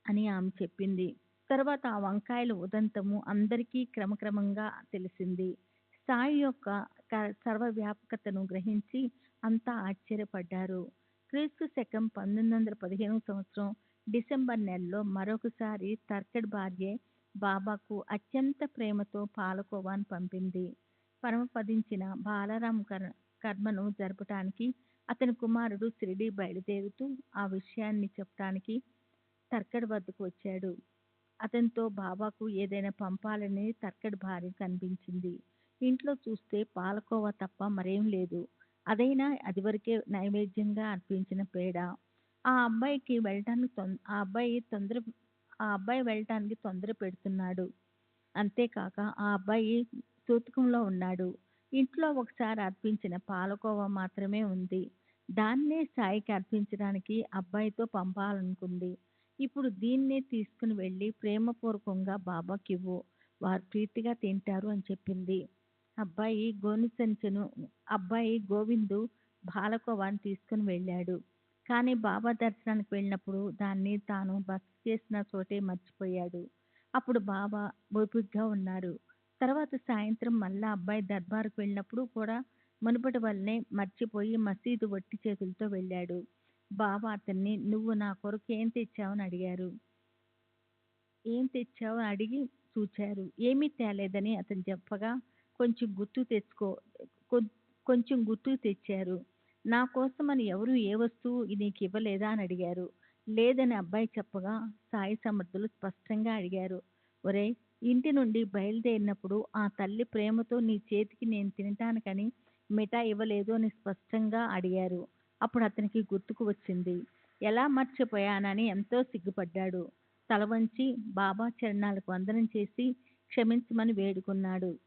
అని ఆమె చెప్పింది. తర్వాత ఆ వంకాయల ఉదంతము అందరికీ క్రమక్రమంగా తెలిసింది. సాయి యొక్క సర్వవ్యాపకతను గ్రహించి అంతా ఆశ్చర్యపడ్డారు. క్రీస్తు శకం 1915 సంవత్సరం డిసెంబర్ నెలలో మరొకసారి తర్కడ్ భార్యే బాబాకు అత్యంత ప్రేమతో పాలకోవాను పంపింది. పరమపదించిన బాలరాం కర్మను జరపటానికి అతని కుమారుడు షిరిడీ బయలుదేరుతూ ఆ విషయాన్ని చెప్పటానికి తర్కడ్ వద్దకు వచ్చాడు. అతనితో బాబాకు ఏదైనా పంపాలని తర్కడ్ భార్యకు అనిపించింది. ఇంట్లో చూస్తే పాలకోవా తప్ప మరేం లేదు. అదైనా అదివరకే నైవేద్యంగా అర్పించిన పేడ. ఆ అబ్బాయికి వెళ్ళటానికి ఆ అబ్బాయి ఆ అబ్బాయి వెళ్ళటానికి తొందర పెడుతున్నాడు. అంతేకాక ఆ అబ్బాయి సూతకంలో ఉన్నాడు. ఇంట్లో ఒకసారి అర్పించిన పాలకోవా మాత్రమే ఉంది. దాన్నే సాయికి అర్పించడానికి అబ్బాయితో పంపాలనుకుంది. ఇప్పుడు దీన్నే తీసుకుని వెళ్ళి ప్రేమపూర్వకంగా బాబాకివ్వు. వారు ప్రీతిగా తింటారు అని చెప్పింది. అబ్బాయి అబ్బాయి గోవిందు పాలకోవాని తీసుకుని వెళ్ళాడు. కానీ బాబా దర్శనానికి వెళ్ళినప్పుడు దాన్ని తాను బస చేసిన చోటే మర్చిపోయాడు. అప్పుడు బాబా ఓపికగా ఉన్నారు. తర్వాత సాయంత్రం మళ్ళా అబ్బాయి దర్బారుకు వెళ్ళినప్పుడు కూడా మునుపటి వల్లనే మర్చిపోయి మసీదు వట్టి చేతులతో వెళ్ళాడు. బాబా అతన్ని నువ్వు నా కొరకు ఏం తెచ్చావని అడిగారు. ఏం తెచ్చావు అని అడిగి చూచారు. ఏమీ తేలేదని అతను చెప్పగా కొంచెం గుర్తు తెచ్చుకో కొ- కొంచెం గుర్తు తెచ్చారు. నా కోసమని ఎవరు ఏ వస్తువు నీకు ఇవ్వలేదా అని అడిగారు. లేదని అబ్బాయి చెప్పగా సాయి సమర్థులు స్పష్టంగా అడిగారు. ఒరేయ్, ఇంటి నుండి బయలుదేరినప్పుడు ఆ తల్లి ప్రేమతో నీ చేతికి నేను తినటానికని మిఠాయి ఇవ్వలేదు అని స్పష్టంగా అడిగారు. అప్పుడు అతనికి గుర్తుకు వచ్చింది. ఎలా మర్చిపోయానని ఎంతో సిగ్గుపడ్డాడు. తల వంచి బాబా చరణాలకు వందనం చేసి క్షమించమని వేడుకున్నాడు.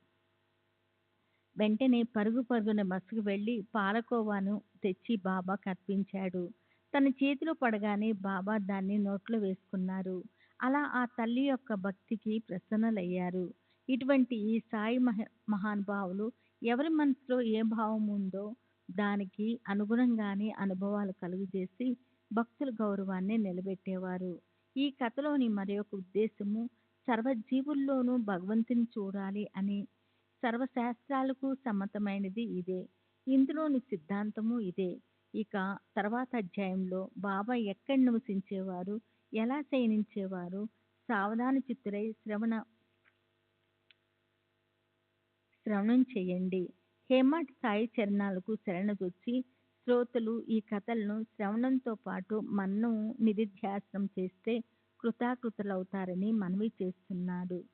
వెంటనే పరుగు పరుగున బస్సుకు వెళ్ళి పాలకోవాను తెచ్చి బాబాకు అర్పించాడు. తన చేతిలో పడగానే బాబా దాన్ని నోట్లో వేసుకున్నారు. అలా ఆ తల్లి యొక్క భక్తికి ప్రసన్నలయ్యారు. ఇటువంటి ఈ సాయి మహానుభావులు ఎవరి మనసులో ఏ భావం ఉందో దానికి అనుగుణంగానే అనుభవాలు కలుగజేసి భక్తుల గౌరవాన్ని నిలబెట్టేవారు. ఈ కథలోని మరి ఒక ఉద్దేశము సర్వజీవుల్లోనూ భగవంతుని చూడాలి అని సర్వశాస్త్రాలకు సమ్మతమైనది ఇదే. ఇందులోని సిద్ధాంతము ఇదే. ఇక తర్వాత అధ్యాయంలో బాబా ఎక్కడ నివసించేవారు, ఎలా శయనించేవారు, సావధాన చిత్తులై శ్రవణం చేయండి. హేమాడ్ సాయి చరణాలకు శరణజొచ్చి శ్రోతలు ఈ కథలను శ్రవణంతో పాటు మన్నం నిధిధ్యాసనం చేస్తే కృతాకృతులవుతారని మనవి చేస్తున్నాడు.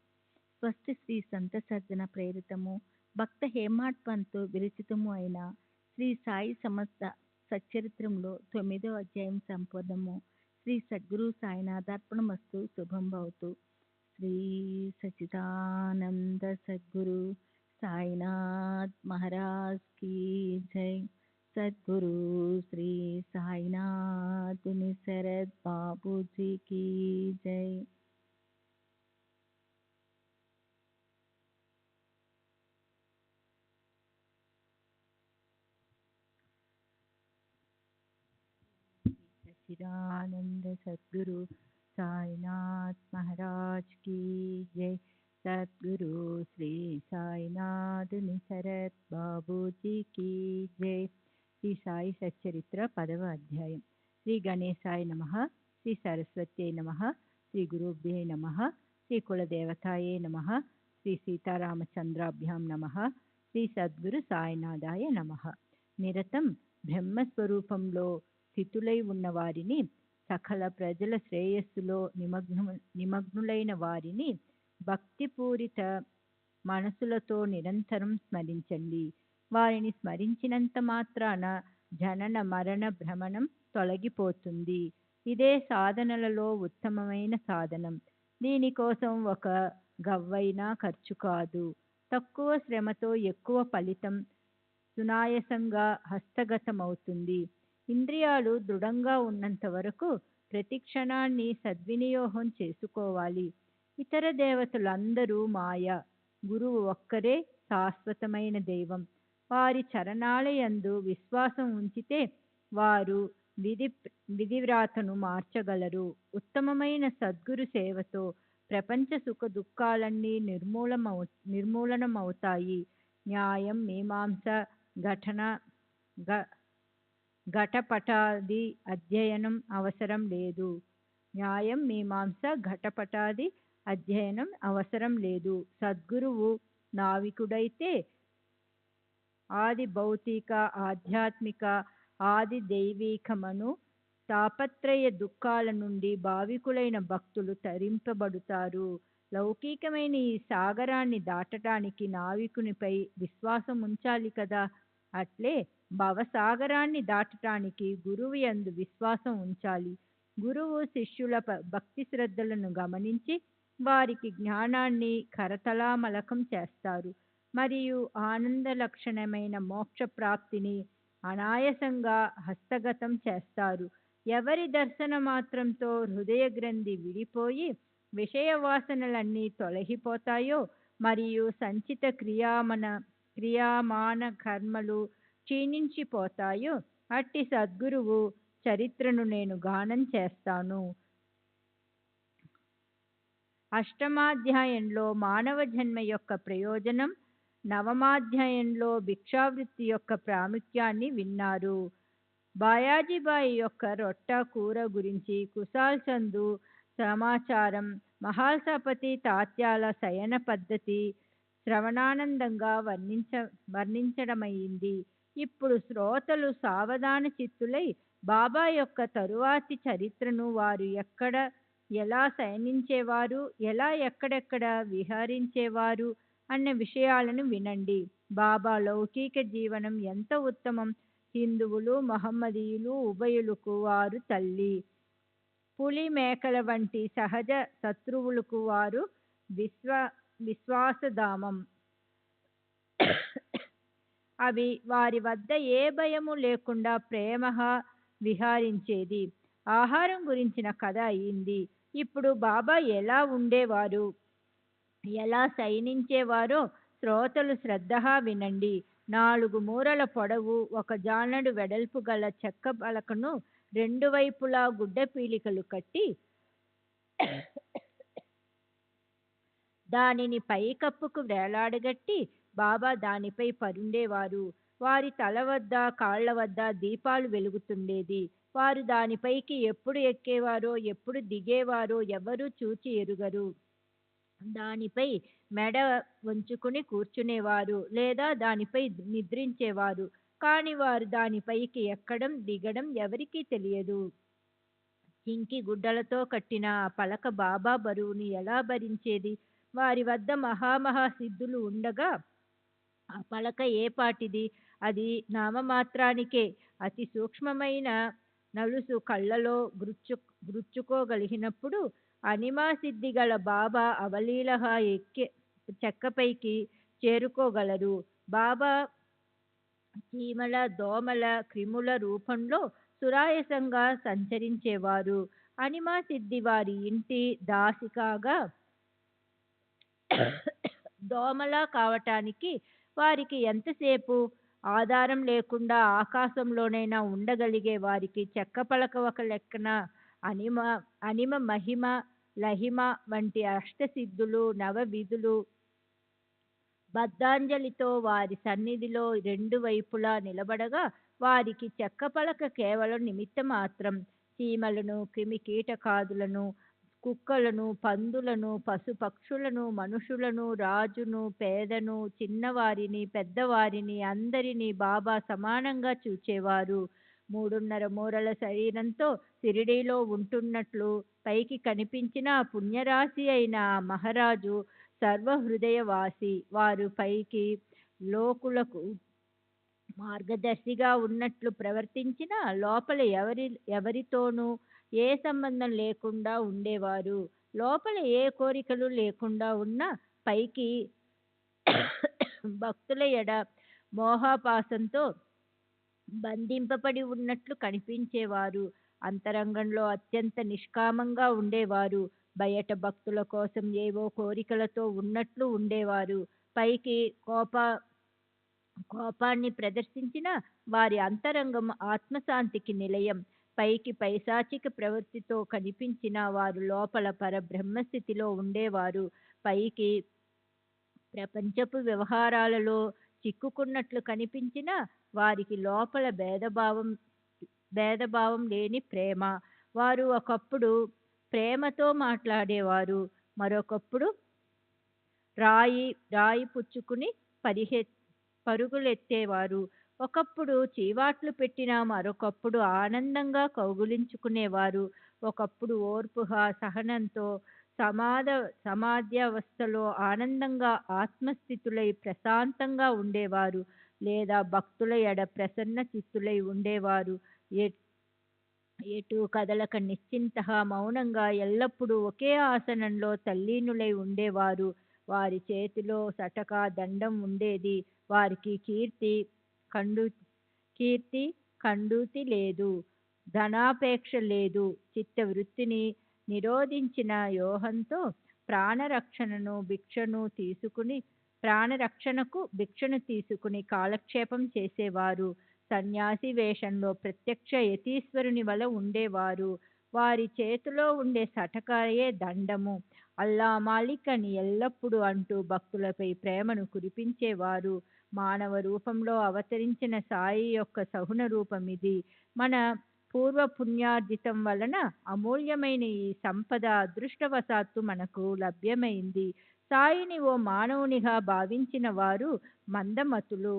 స్వస్తి శ్రీ సంత సజ్జన ప్రేరితము భక్త హేమాడ్ పంతు విరచితము అయిన శ్రీ సాయి సమస్త సచ్చరిత్రంలో 9వ అధ్యాయం సంపూర్ణము. శ్రీ సద్గురు సాయినాథార్పణమస్తు. శుభం భవతు. శ్రీ సచిదానంద సద్గురు సాయినాథ్ మహారాజ్ की जय. सद्गुरु श्री साईनाथ निसरद बाबू जी की जय. सच्चिदानंद सद्गुरु साईनाथ महाराज की जय. सद्गुरु श्री साईनाथ निसरद बाबूजी की जय. శ్రీ సాయి సచ్చరిత్ర 10వ అధ్యాయం. శ్రీ గణేశాయ నమః. శ్రీ సరస్వత్యై నమః. శ్రీ గురుభ్యై నమః. శ్రీ కులదేవతాయే నమః. శ్రీ సీతారామచంద్రాభ్యాం నమః. శ్రీ సద్గురు సాయినాథాయ నమః. నిరతం బ్రహ్మస్వరూపంలో స్థితులై ఉన్న వారిని, సకల ప్రజల శ్రేయస్సులో నిమగ్నులైన వారిని భక్తిపూరిత మనసులతో నిరంతరం స్మరించండి. వారిని స్మరించినంత మాత్రాన జనన మరణ భ్రమణం తొలగిపోతుంది. ఇదే సాధనలలో ఉత్తమమైన సాధనం. దీనికోసం ఒక గవ్వైనా ఖర్చు కాదు. తక్కువ శ్రమతో ఎక్కువ ఫలితం సునాయాసంగా హస్తగతమవుతుంది. ఇంద్రియాలు దృఢంగా ఉన్నంత వరకు ప్రతి క్షణాన్ని సద్వినియోగం చేసుకోవాలి. ఇతర దేవతలందరూ మాయ. గురువు ఒక్కరే శాశ్వతమైన దైవం. వారి చరణాలయందు విశ్వాసం ఉంచితే వారు విధివ్రాతను మార్చగలరు. ఉత్తమమైన సద్గురు సేవతో ప్రపంచ సుఖ దుఃఖాలన్నీ నిర్మూలనమవుతాయి. న్యాయం, మీమాంస, ఘటపటాది అధ్యయనం అవసరం లేదు. న్యాయం, మీమాంస, ఘటపటాది అధ్యయనం అవసరం లేదు. సద్గురువు నావికుడైతే ఆది భౌతిక, ఆధ్యాత్మిక, ఆది దైవికమను తాపత్రయ దుఃఖాల నుండి భావికులైన భక్తులు తరింపబడుతారు. లౌకికమైన ఈ సాగరాన్ని దాటడానికి నావికునిపై విశ్వాసం ఉంచాలి కదా. అట్లే భవసాగరాన్ని దాటటానికి గురువు యందు విశ్వాసం ఉంచాలి. గురువు శిష్యుల భక్తి శ్రద్ధలను గమనించి వారికి జ్ఞానాన్ని కరతలామలకం చేస్తారు మరియు ఆనంద లక్షణమైన మోక్ష ప్రాప్తిని అనాయాసంగా హస్తగతం చేస్తారు. ఎవరి దర్శన మాత్రంతో హృదయ గ్రంథి విడిపోయి విషయ వాసనలన్నీ తొలగిపోతాయో మరియు సంచిత క్రియామాన కర్మలు క్షీణించిపోతాయో అట్టి సద్గురువు చరిత్రను నేను గానం చేస్తాను. అష్టమాధ్యాయంలో మానవ జన్మ యొక్క ప్రయోజనం, నవమాధ్యాయంలో భిక్షావృత్తి యొక్క ప్రాముఖ్యాన్ని విన్నారు. బాయాజీబాయి యొక్క రొట్ట కూర గురించి కుశాల్ చందు సమాచారం, మహాల్సాపతి తాత్యాల శయన పద్ధతి శ్రవణానందంగా వర్ణించడమైంది. ఇప్పుడు శ్రోతలు సావధాన చిత్తులై బాబా యొక్క తరువాతి చరిత్రను, వారు ఎలా శయనించేవారు, ఎలా ఎక్కడెక్కడ విహరించేవారు అన్న విషయాలను వినండి. బాబా లౌకిక జీవనం ఎంత ఉత్తమం. హిందువులు మహమ్మదీయులు ఉభయులకు వారు తల్లి. పులి మేకల వంటి సహజ శత్రువులకు వారు విశ్వాసధామం. అవి వారి వద్ద ఏ భయము లేకుండా ప్రేమగా విహరించేది. ఆహారం గురించిన కథ అయింది. ఇప్పుడు బాబా ఎలా ఉండేవారు, ఎలా శయనించేవారో శ్రోతలు శ్రద్ధగా వినండి. 4 మూరల పొడవు, 1 జానడు వెడల్పు గల చెక్క పలకను 2 వైపులా గుడ్డ పీలికలు కట్టి దానిని పైకప్పుకు వేలాడగట్టి బాబా దానిపై పరుండేవారు. వారి తల వద్ద కాళ్ల వద్ద దీపాలు వెలుగుతుండేది. వారు దానిపైకి ఎప్పుడు ఎక్కేవారో ఎప్పుడు దిగేవారో ఎవరూ చూచి ఎరుగరు. దానిపై మెడ వంచుకుని కూర్చునేవారు లేదా దానిపై నిద్రించేవారు. కాని వారు దానిపైకి ఎక్కడం దిగడం ఎవరికీ తెలియదు. చింకి గుడ్డలతో కట్టిన ఆ పలక బాబా బరువుని ఎలా భరించేది? వారి వద్ద మహామహా సిద్ధులు ఉండగా ఆ పలక ఏపాటిది? అది నామమాత్రానికే. అతి సూక్ష్మమైన నలుసు కళ్ళలో గుచ్చుకోగలిగినప్పుడు అనిమా సిద్ధి గల బాబా అవలీలగా చెక్కపైకి చేరుకోగలరు. బాబా చీమల దోమల క్రిముల రూపంలో సురాయసంగా సంచరించేవారు. అనిమా సిద్ధి వారి ఇంటి దాసి కాగా దోమలా కావటానికి వారికి ఎంతసేపు ఆధారం లేకుండా ఆకాశంలోనైనా ఉండగలిగే వారికి చెక్క పలక ఒక లెక్కన అనిమ మహిమ లహిమ వంటి అష్టసిద్ధులు నవవిధులు బద్ధాంజలితో వారి సన్నిధిలో 2 వైపులా నిలబడగా వారికి చెక్క పలక కేవలం నిమిత్త మాత్రం. చీమలను, క్రిమి కీటకాదులను, కుక్కలను, పందులను, పశుపక్షులను, మనుషులను, రాజును, పేదను, చిన్నవారిని, పెద్దవారిని అందరినీ బాబా సమానంగా చూచేవారు. 3.5 మూరల శరీరంతో షిరిడీలో ఉంటున్నట్లు పైకి కనిపించిన పుణ్యరాశి అయిన మహారాజు సర్వహృదయవాసి. వారు పైకి లోకులకు మార్గదర్శిగా ఉన్నట్లు ప్రవర్తించిన లోపల ఎవరితోనూ ఏ సంబంధం లేకుండా ఉండేవారు. లోపల ఏ కోరికలు లేకుండా ఉన్న పైకి భక్తుల ఎడ మోహాపాసంతో బంధింపబడి ఉన్నట్లు కనిపించేవారు. అంతరంగంలో అత్యంత నిష్కామంగా ఉండేవారు. బయట భక్తుల కోసం ఏవో కోరికలతో ఉన్నట్లు ఉండేవారు. పైకి కోపాన్ని ప్రదర్శించిన వారి అంతరంగం ఆత్మశాంతికి నిలయం. పైకి పైశాచిక ప్రవృత్తితో కనిపించిన వారు లోపల పరబ్రహ్మస్థితిలో ఉండేవారు. పైకి ప్రపంచపు వ్యవహారాలలో చిక్కుకున్నట్లు కనిపించిన వారికి లోపల భేదభావం లేని ప్రేమ. వారు ఒకప్పుడు ప్రేమతో మాట్లాడేవారు, మరొకప్పుడు రాయి పుచ్చుకుని పరుగులెత్తేవారు. ఒకప్పుడు చీవాట్లు పెట్టినా మరొకప్పుడు ఆనందంగా కౌగిలించుకునేవారు. ఒకప్పుడు ఓర్పుగా సహనంతో సమాధ్యావస్థలో ఆనందంగా ఆత్మస్థితులై ప్రశాంతంగా ఉండేవారు. లేదా భక్తుల ఎడ ప్రసన్న చిత్తులై ఉండేవారు. ఎటు కదలక నిశ్చింతగా మౌనంగా ఎల్లప్పుడూ ఒకే ఆసనంలో తల్లీనులై ఉండేవారు. వారి చేతిలో సటక దండం ఉండేది. వారికి కండు కీర్తి కండూతి లేదు, ధనాపేక్ష లేదు. చిత్తవృత్తిని నిరోధించిన యోహంతో ప్రాణరక్షణకు భిక్షను తీసుకుని కాలక్షేపం చేసేవారు. సన్యాసి వేషంలో ప్రత్యక్ష యతీశ్వరుని వలె ఉండేవారు. వారి చేతిలో ఉండే సటకాయే దండము. అల్లా మాలిక్ అని ఎల్లప్పుడూ అంటూ భక్తులపై ప్రేమను కురిపించేవారు. మానవ రూపంలో అవతరించిన సాయి యొక్క సగుణ రూపం ఇది. మన పూర్వ పుణ్యార్జితం వలన అమూల్యమైన ఈ సంపద అదృష్టవశాత్తు మనకు లభ్యమైంది. సాయిని ఓ మానవునిగా భావించిన వారు మందమతులు,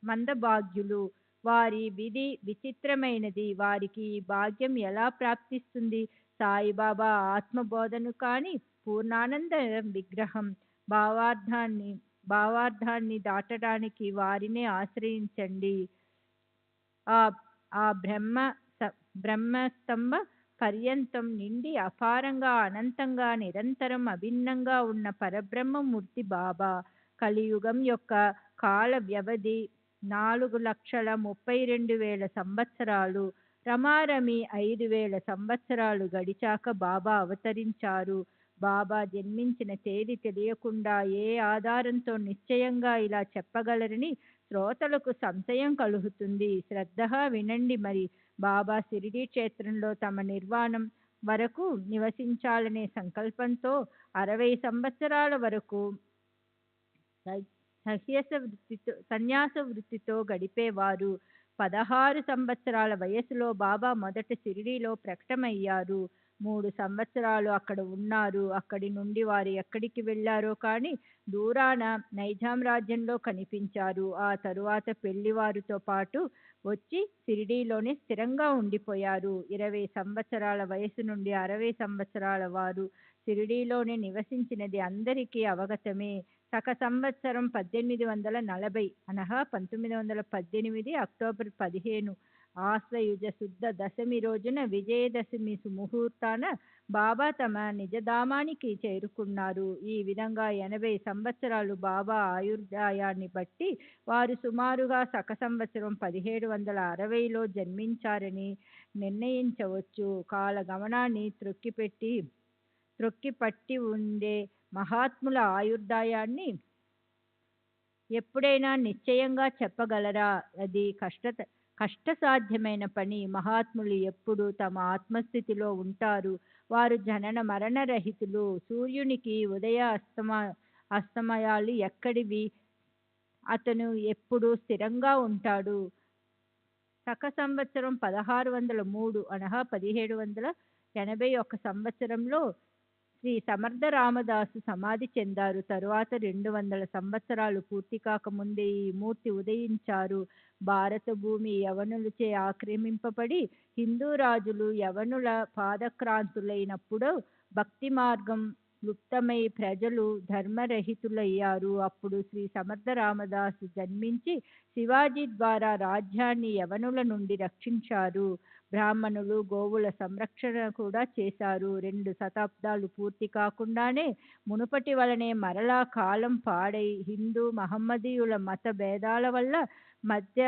మందభాగ్యులు. వారి విధి విచిత్రమైనది. వారికి ఈ భాగ్యం ఎలా ప్రాప్తిస్తుంది? సాయిబాబా ఆత్మబోధను కాని పూర్ణానంద విగ్రహం భావార్థాన్ని దాటడానికి వారినే ఆశ్రయించండి. ఆ ఆ బ్రహ్మస్తంభ పర్యంతం నిండి అపారంగా అనంతంగా నిరంతరం అభిన్నంగా ఉన్న పరబ్రహ్మమూర్తి బాబా. కలియుగం యొక్క కాల వ్యవధి 4,32,000 సంవత్సరాలు. రమారమి 5,000 సంవత్సరాలు గడిచాక బాబా అవతరించారు. బాబా జన్మించిన తేదీ తెలియకుండా ఏ ఆధారంతో నిశ్చయంగా ఇలా చెప్పగలరని శ్రోతలకు సంశయం కలుగుతుంది. శ్రద్ధగా వినండి మరి. బాబా షిరిడీ క్షేత్రంలో తమ నిర్వాణం వరకు నివసించాలనే సంకల్పంతో 60 సంవత్సరాల వరకు సన్యాస వృత్తితో గడిపేవారు. 16 సంవత్సరాల వయసులో బాబా మొదట షిరిడీలో ప్రకటమయ్యారు. 3 సంవత్సరాలు అక్కడ ఉన్నారు. అక్కడి నుండి వారు ఎక్కడికి వెళ్లారో కానీ దూరాన నైజాం రాజ్యంలో కనిపించారు. ఆ తరువాత పెళ్లివారితో పాటు వచ్చి షిరిడీలోనే స్థిరంగా ఉండిపోయారు. 20 సంవత్సరాల వయసు నుండి 60 సంవత్సరాల వారు షిరిడీలోనే నివసించినది అందరికీ అవగతమే. శక సంవత్సరం 1840 అనగా 1918 అక్టోబర్ 15 ఆశ్వయుజ శుద్ధ దశమి రోజున విజయదశమి సుముహూర్తాన బాబా తమ నిజధామానికి చేరుకున్నారు. ఈ విధంగా 80 సంవత్సరాలు బాబా ఆయుర్దాయాన్ని బట్టి వారు సుమారుగా శక సంవత్సరం 1760లో జన్మించారని నిర్ణయించవచ్చు. కాలగమనాన్ని త్రొక్కిపట్టి ఉండే మహాత్ముల ఆయుర్దాయాన్ని ఎప్పుడైనా నిశ్చయంగా చెప్పగలరా? అది కష్టసాధ్యమైన పని. మహాత్ములు ఎప్పుడు తమ ఆత్మస్థితిలో ఉంటారు. వారు జనన మరణ రహితులు. సూర్యునికి ఉదయ అస్తమయాలు ఎక్కడివి? అతను ఎప్పుడు స్థిరంగా ఉంటాడు. శక సంవత్సరం 1603 అనగా 1781 సంవత్సరంలో శ్రీ సమర్థ రామదాసు సమాధి చెందారు. తరువాత 200 సంవత్సరాలు పూర్తి కాకముందే ఈ మూర్తి ఉదయించారు. భారత భూమి యవనులచే ఆక్రమింపబడి హిందూ రాజులు యవనుల పాదక్రాంతులైనప్పుడు భక్తి మార్గం లుప్తమై ప్రజలు ధర్మరహితులయ్యారు. అప్పుడు శ్రీ సమర్థ రామదాసు జన్మించి శివాజీ ద్వారా రాజ్యాన్ని యవనుల నుండి రక్షించారు. బ్రాహ్మణులు గోవుల సంరక్షణ కూడా చేశారు. 2 శతాబ్దాలు పూర్తి కాకుండానే మునుపటి వలనే మరలా కాలం పాడై హిందూ మహమ్మదీయుల మత భేదాల వల్ల మధ్య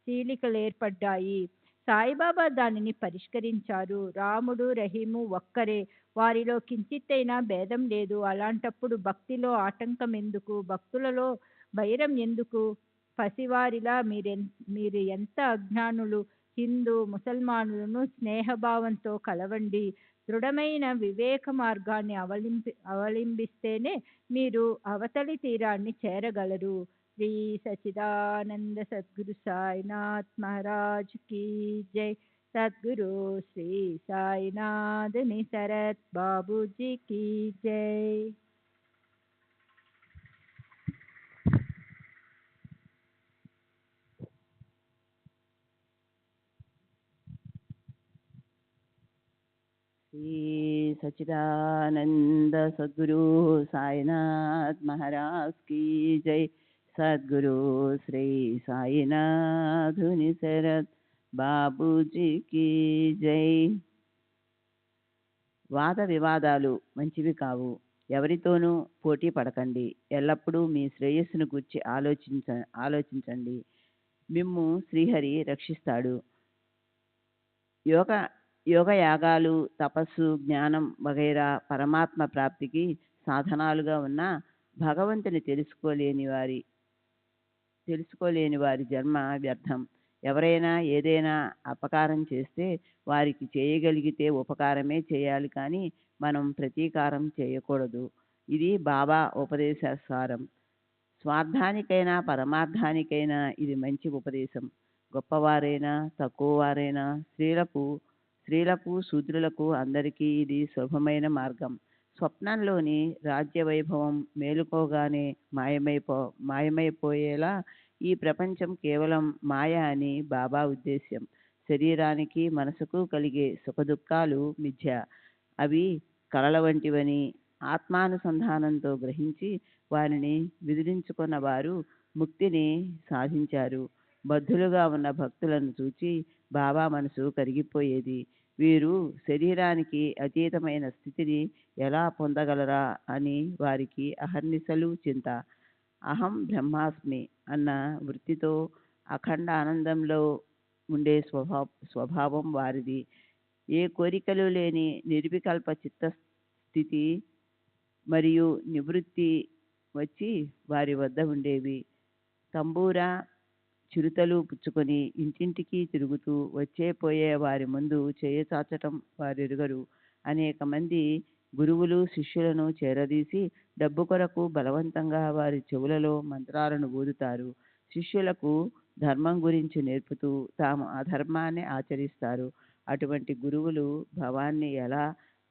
చీలికలేర్పడ్డాయి. సాయిబాబా దానిని పరిష్కరించారు. రాముడు రహీము ఒక్కరే. వారిలో కించిత్తైనా భేదం లేదు. అలాంటప్పుడు భక్తిలో ఆటంకం ఎందుకు? భక్తులలో వైరం ఎందుకు? పసివారిలా మీరు ఎంత అజ్ఞానులు! హిందూ ముసల్మానులను స్నేహభావంతో కలవండి. దృఢమైన వివేక మార్గాన్ని అవలంబిస్తేనే మీరు అవతలి తీరాన్ని చేరగలరు. శ్రీ సచిదానంద సద్గురు సాయినాథ్ మహారాజ్ కీ జై. సద్గురు శ్రీ సాయినాథ్ నిసరత్ బాబూజీ కీ జై. श्री सच्चिदानंद सद्गुरु साईनाथ महाराज की जय. సద్గురు శ్రీ సాయినాథుని శరత్ బాబూజీకి జై. వాద వివాదాలు మంచివి కావు. ఎవరితోనూ పోటీ పడకండి. ఎల్లప్పుడూ మీ శ్రేయస్సును గురించి ఆలోచించండి. మిమ్ము శ్రీహరి రక్షిస్తాడు. యోగ యోగయాగాలు, తపస్సు, జ్ఞానం వగైరా పరమాత్మ ప్రాప్తికి సాధనాలుగా ఉన్న భగవంతుని తెలుసుకోలేని వారి జన్మ వ్యర్థం. ఎవరైనా ఏదైనా అపకారం చేస్తే వారికి చేయగలిగితే ఉపకారమే చేయాలి, కానీ మనం ప్రతీకారం చేయకూడదు. ఇది బాబా ఉపదేశ సారం. స్వార్థానికైనా పరమార్థానికైనా ఇది మంచి ఉపదేశం. గొప్పవారైనా తక్కువవారైనా, స్త్రీలకు శూద్రులకు అందరికీ ఇది శుభమైన మార్గం. స్వప్నంలోని రాజ్య వైభవం మేలుకోగానే మాయమైపోయేలా ఈ ప్రపంచం కేవలం మాయ అని బాబా ఉద్దేశ్యం. శరీరానికి మనసుకు కలిగే సుఖదుఖాలు మిథ్య, అవి కలల వంటివని ఆత్మానుసంధానంతో గ్రహించి వారిని విదిలించుకున్న వారు ముక్తిని సాధించారు. బద్ధులుగా ఉన్న భక్తులను చూచి బాబా మనసు కరిగిపోయేది. వీరు శరీరానికి అతీతమైన స్థితిని ఎలా పొందగలరా అని వారికి అహర్నిశలు చింత. అహం బ్రహ్మాస్మి అన్న వృత్తితో అఖండ ఆనందంలో ఉండే స్వభావం వారిది. ఏ కోరికలు లేని నిర్వికల్ప చిత్తస్థితి మరియు నివృత్తి వచ్చి వారి వద్ద ఉండేవి. తంబూరా చిరుతలు పుచ్చుకొని ఇంటింటికి తిరుగుతూ పోయే వారి ముందు చేయచాచటం వారెరుగరు. అనేక మంది గురువులు శిష్యులను చేరదీసి డబ్బు కొరకు బలవంతంగా వారి చెవులలో మంత్రాలను ఊదుతారు. శిష్యులకు ధర్మం గురించి నేర్పుతూ తాము అధర్మాన్ని ఆచరిస్తారు. అటువంటి గురువులు భవాన్ని ఎలా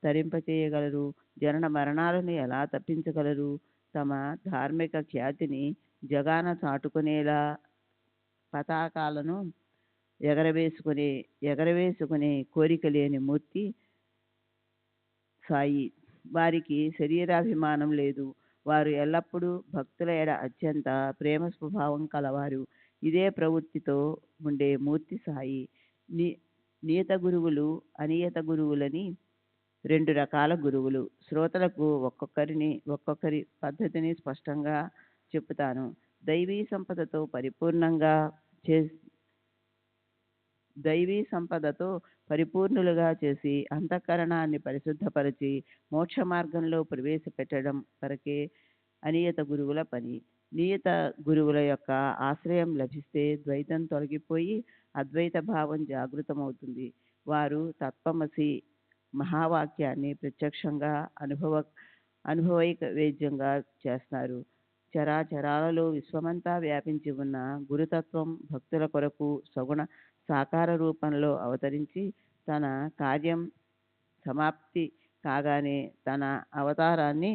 తరింపచేయగలరు? జనన మరణాలను ఎలా తప్పించగలరు? తమ ధార్మిక ఖ్యాతిని జగాన చాటుకునేలా పతాకాలను ఎగరవేసుకునే కోరిక లేని మూర్తి సాయి. వారికి శరీరాభిమానం లేదు. వారు ఎల్లప్పుడూ భక్తుల ఎడ అత్యంత ప్రేమ స్వభావం కలవారు. ఇదే ప్రవృత్తితో ఉండే మూర్తి సాయి. నియత గురువులు, అనియత గురువులని రెండు రకాల గురువులు. శ్రోతలకు ఒక్కొక్కరి పద్ధతిని స్పష్టంగా చెప్పుతాను. దైవీ సంపదతో పరిపూర్ణులుగా చేసి అంతఃకరణాన్ని పరిశుద్ధపరిచి మోక్ష మార్గంలో ప్రవేశపెట్టడం వరకే అనియత గురువుల పని. నియత గురువుల యొక్క ఆశ్రయం లభిస్తే ద్వైతం తొలగిపోయి అద్వైత భావం జాగృతమవుతుంది. వారు తత్వమసి మహావాక్యాన్ని ప్రత్యక్షంగా అనుభవైక వేద్యంగా చేస్తారు. చరాచరాలలో విశ్వమంతా వ్యాపించి ఉన్న గురుతత్వం భక్తుల కొరకు సగుణ సాకార రూపంలో అవతరించి తన కార్యం సమాప్తి కాగానే తన అవతారాన్ని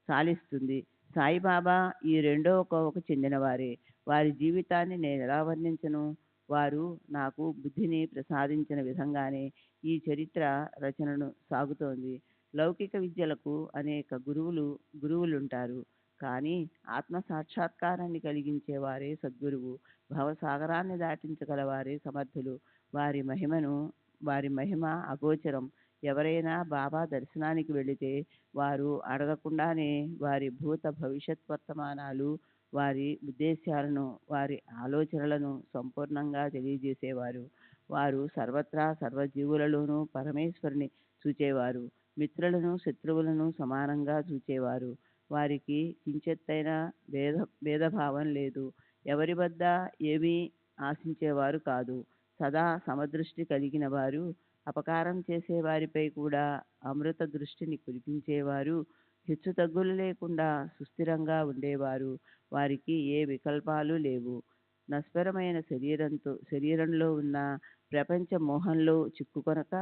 సాలిస్తుంది. సాయిబాబా ఈ రెండో కోవకు చెందినవారే. వారి జీవితాన్ని నేను ఎలా వర్ణించను? వారు నాకు బుద్ధిని ప్రసాదించిన విధంగానే ఈ చరిత్ర రచనను సాగుతోంది. లౌకిక విద్యలకు అనేక గురువులుంటారు, కానీ ఆత్మ సాక్షాత్కారాన్ని కలిగించేవారే సద్గురువు. భవసాగరాన్ని దాటించగలవారే సమర్థులు. వారి మహిమ అగోచరం. ఎవరైనా బాబా దర్శనానికి వెళితే వారు అడగకుండానే వారి భూత భవిష్యత్ వర్తమానాలు, వారి ఉద్దేశాలను, వారి ఆలోచనలను సంపూర్ణంగా తెలియజేసేవారు. వారు సర్వత్రా సర్వజీవులలోనూ పరమేశ్వరుని చూచేవారు. మిత్రులను శత్రువులను సమానంగా చూచేవారు. వారికి కించెత్తైన భేదభావం లేదు. ఎవరి వద్ద ఏమీ ఆశించేవారు కాదు. సదా సమదృష్టి కలిగిన వారు. అపకారం చేసే వారిపై కూడా అమృత దృష్టిని కురిపించేవారు. హెచ్చుతగ్గులు లేకుండా సుస్థిరంగా ఉండేవారు. వారికి ఏ వికల్పాలు లేవు. నశ్వరమైన శరీరంలో ఉన్న ప్రపంచ మోహంలో చిక్కుకొనక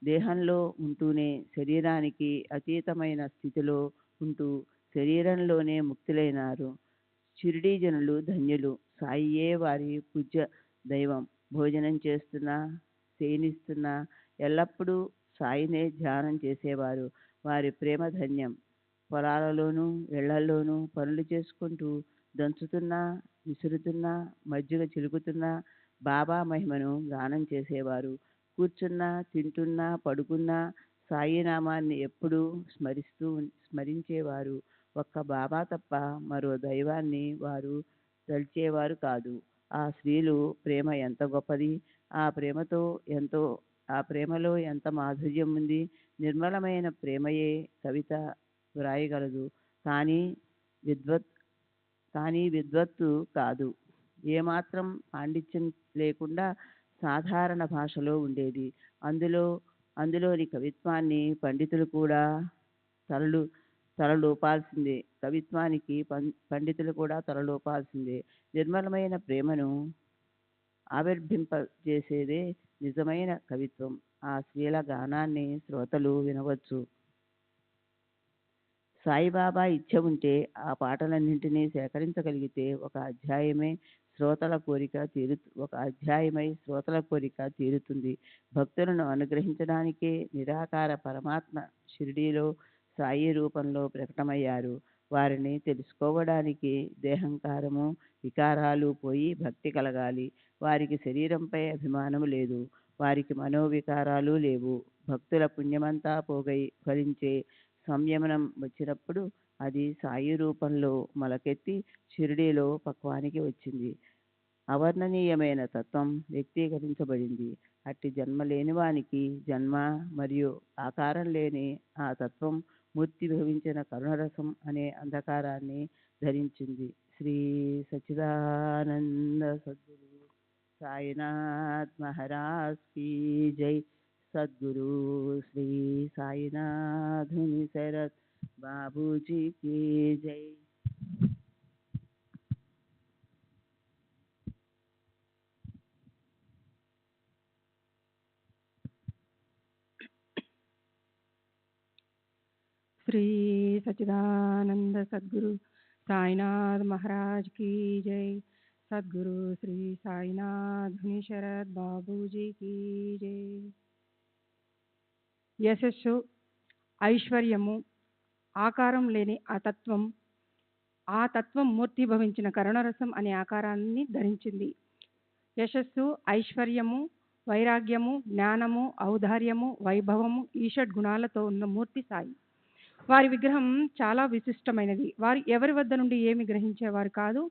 దేహంలో ఉంటూనే శరీరానికి అతీతమైన స్థితిలో ఉంటూ శరీరంలోనే ముక్తులైనారు. షిరిడీ జనులు ధన్యులు. సాయియే వారి పూజ్య దైవం. భోజనం చేస్తున్నా, శయనిస్తున్నా ఎల్లప్పుడూ సాయినే ధ్యానం చేసేవారు. వారి ప్రేమ ధన్యం. పొలాలలోనూ ఇళ్లల్లోనూ పనులు చేసుకుంటూ దంచుతున్నా విసురుతున్నా మజ్జిగ చిలుకుతున్నా బాబా మహిమను గానం చేసేవారు. కూర్చున్నా తింటున్నా పడుకున్నా సాయినామాన్ని ఎప్పుడూ స్మరించేవారు. ఒక్క బాబా తప్ప మరో దైవాన్ని వారు తలిచేవారు కాదు. ఆ స్త్రీలు ప్రేమ ఎంత గొప్పది! ఆ ప్రేమతో ఎంతో ఆ ప్రేమలో ఎంత మాధుర్యం ఉంది! నిర్మలమైన ప్రేమయే కవిత వ్రాయగలదు, కానీ విద్వత్ విద్వత్తు కాదు. ఏమాత్రం పాండిత్యం లేకుండా సాధారణ భాషలో ఉండేది. అందులోని కవిత్వాన్ని పండితులు కూడా తలలోపాల్సిందే. కవిత్వానికి పండితులు కూడా తలలోపాల్సిందే. నిర్మలమైన ప్రేమను ఆవిర్భింపజేసేదే నిజమైన కవిత్వం. ఆ స్త్రీల గానాన్ని శ్రోతలు వినవచ్చు. సాయిబాబా ఇచ్ఛ ఉంటే ఆ పాటలన్నింటినీ సేకరించగలిగితే ఒక అధ్యాయమై శ్రోతల కోరిక తీరుతుంది. భక్తులను అనుగ్రహించడానికే నిరాకార పరమాత్మ షిరిడీలో సాయి రూపంలో ప్రకటమయ్యారు. వారిని తెలుసుకోవడానికి దేహంకారము వికారాలు పోయి భక్తి కలగాలి. వారికి శరీరంపై అభిమానము లేదు. వారికి మనోవికారాలు లేవు. భక్తుల పుణ్యమంతా ఫలించే సంయమనం వచ్చినప్పుడు అది సాయి రూపంలో మొలకెత్తి షిరిడీలో పక్వానికి వచ్చింది. అవర్ణనీయమైన తత్వం వ్యక్తీకరించబడింది. అట్టి జన్మ లేని వానికి జన్మ మరియు ఆకారం లేని ఆ తత్వం మూర్తి భవించిన కరుణరసం అనే అంధకారాన్ని ధరించింది. శ్రీ సచ్చిదానంద సద్గురు సాయినాథ్ మహారాజ్ కీ జై. సద్గురు శ్రీ సాయినాథ్ ముని శరత్ బాబూజీ కీ జై. శ్రీ సచ్చిదానంద సద్గురు సాయినాథ్ మహారాజ్ కీ జై. సద్గురు శ్రీ సాయినాథ్ ముని శరత్ బాబూజీ కీ జై. యశస్సు, ఐశ్వర్యము, ఆకారం లేని ఆ తత్వం మూర్తి భవించిన కరుణరసం అనే ఆకారాన్ని ధరించింది. యశస్సు, ఐశ్వర్యము, వైరాగ్యము, జ్ఞానము, ఔదార్యము, వైభవము, ఈషడ్ గుణాలతో ఉన్న మూర్తి సాయి. వారి విగ్రహం చాలా విశిష్టమైనది. వారు ఎవరి వద్ద నుండి ఏమి గ్రహించేవారు కాదు.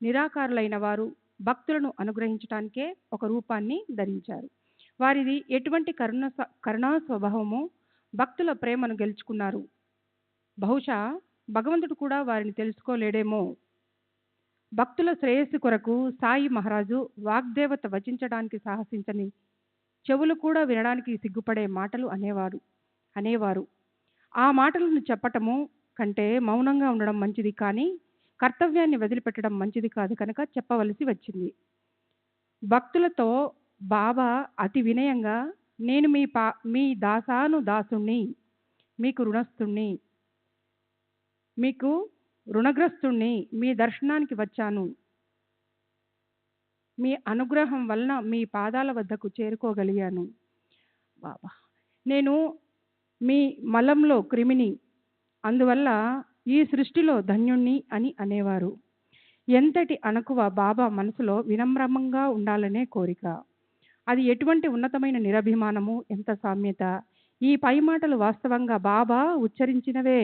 నిరాకారులైన వారు భక్తులను అనుగ్రహించడానికే ఒక రూపాన్ని ధరించారు. వారిది ఎటువంటి కరుణా స్వభావము, భక్తుల ప్రేమను గెలుచుకున్నారు. బహుశా భగవంతుడు కూడా వారిని తెలుసుకోలేడేమో. భక్తుల శ్రేయస్సు కొరకు సాయి మహారాజు వాగ్దేవత వచించడానికి సాహసించని చెవులు కూడా వినడానికి సిగ్గుపడే మాటలు అనేవారు. ఆ మాటలను చెప్పటము కంటే మౌనంగా ఉండడం మంచిది, కానీ కర్తవ్యాన్ని వదిలిపెట్టడం మంచిది కాదు కనుక చెప్పవలసి వచ్చింది. భక్తులతో బాబా అతి వినయంగా, నేను మీ దాసుణ్ణి, మీకు రుణగ్రస్తుణ్ణి, మీ దర్శనానికి వచ్చాను. మీ అనుగ్రహం వలన మీ పాదాల వద్దకు చేరుకోగలిగాను. బాబా, నేను మీ మలంలో క్రిమిని, అందువల్ల ఈ సృష్టిలో ధన్యుణ్ణి అని అనేవారు. ఎంతటి అణకువ బాబా మనసులో వినమ్రంగా ఉండాలనే కోరిక. అది ఎటువంటి ఉన్నతమైన నిరభిమానము, ఎంత సామ్యత. ఈ పై మాటలు వాస్తవంగా బాబా ఉచ్చరించినవే.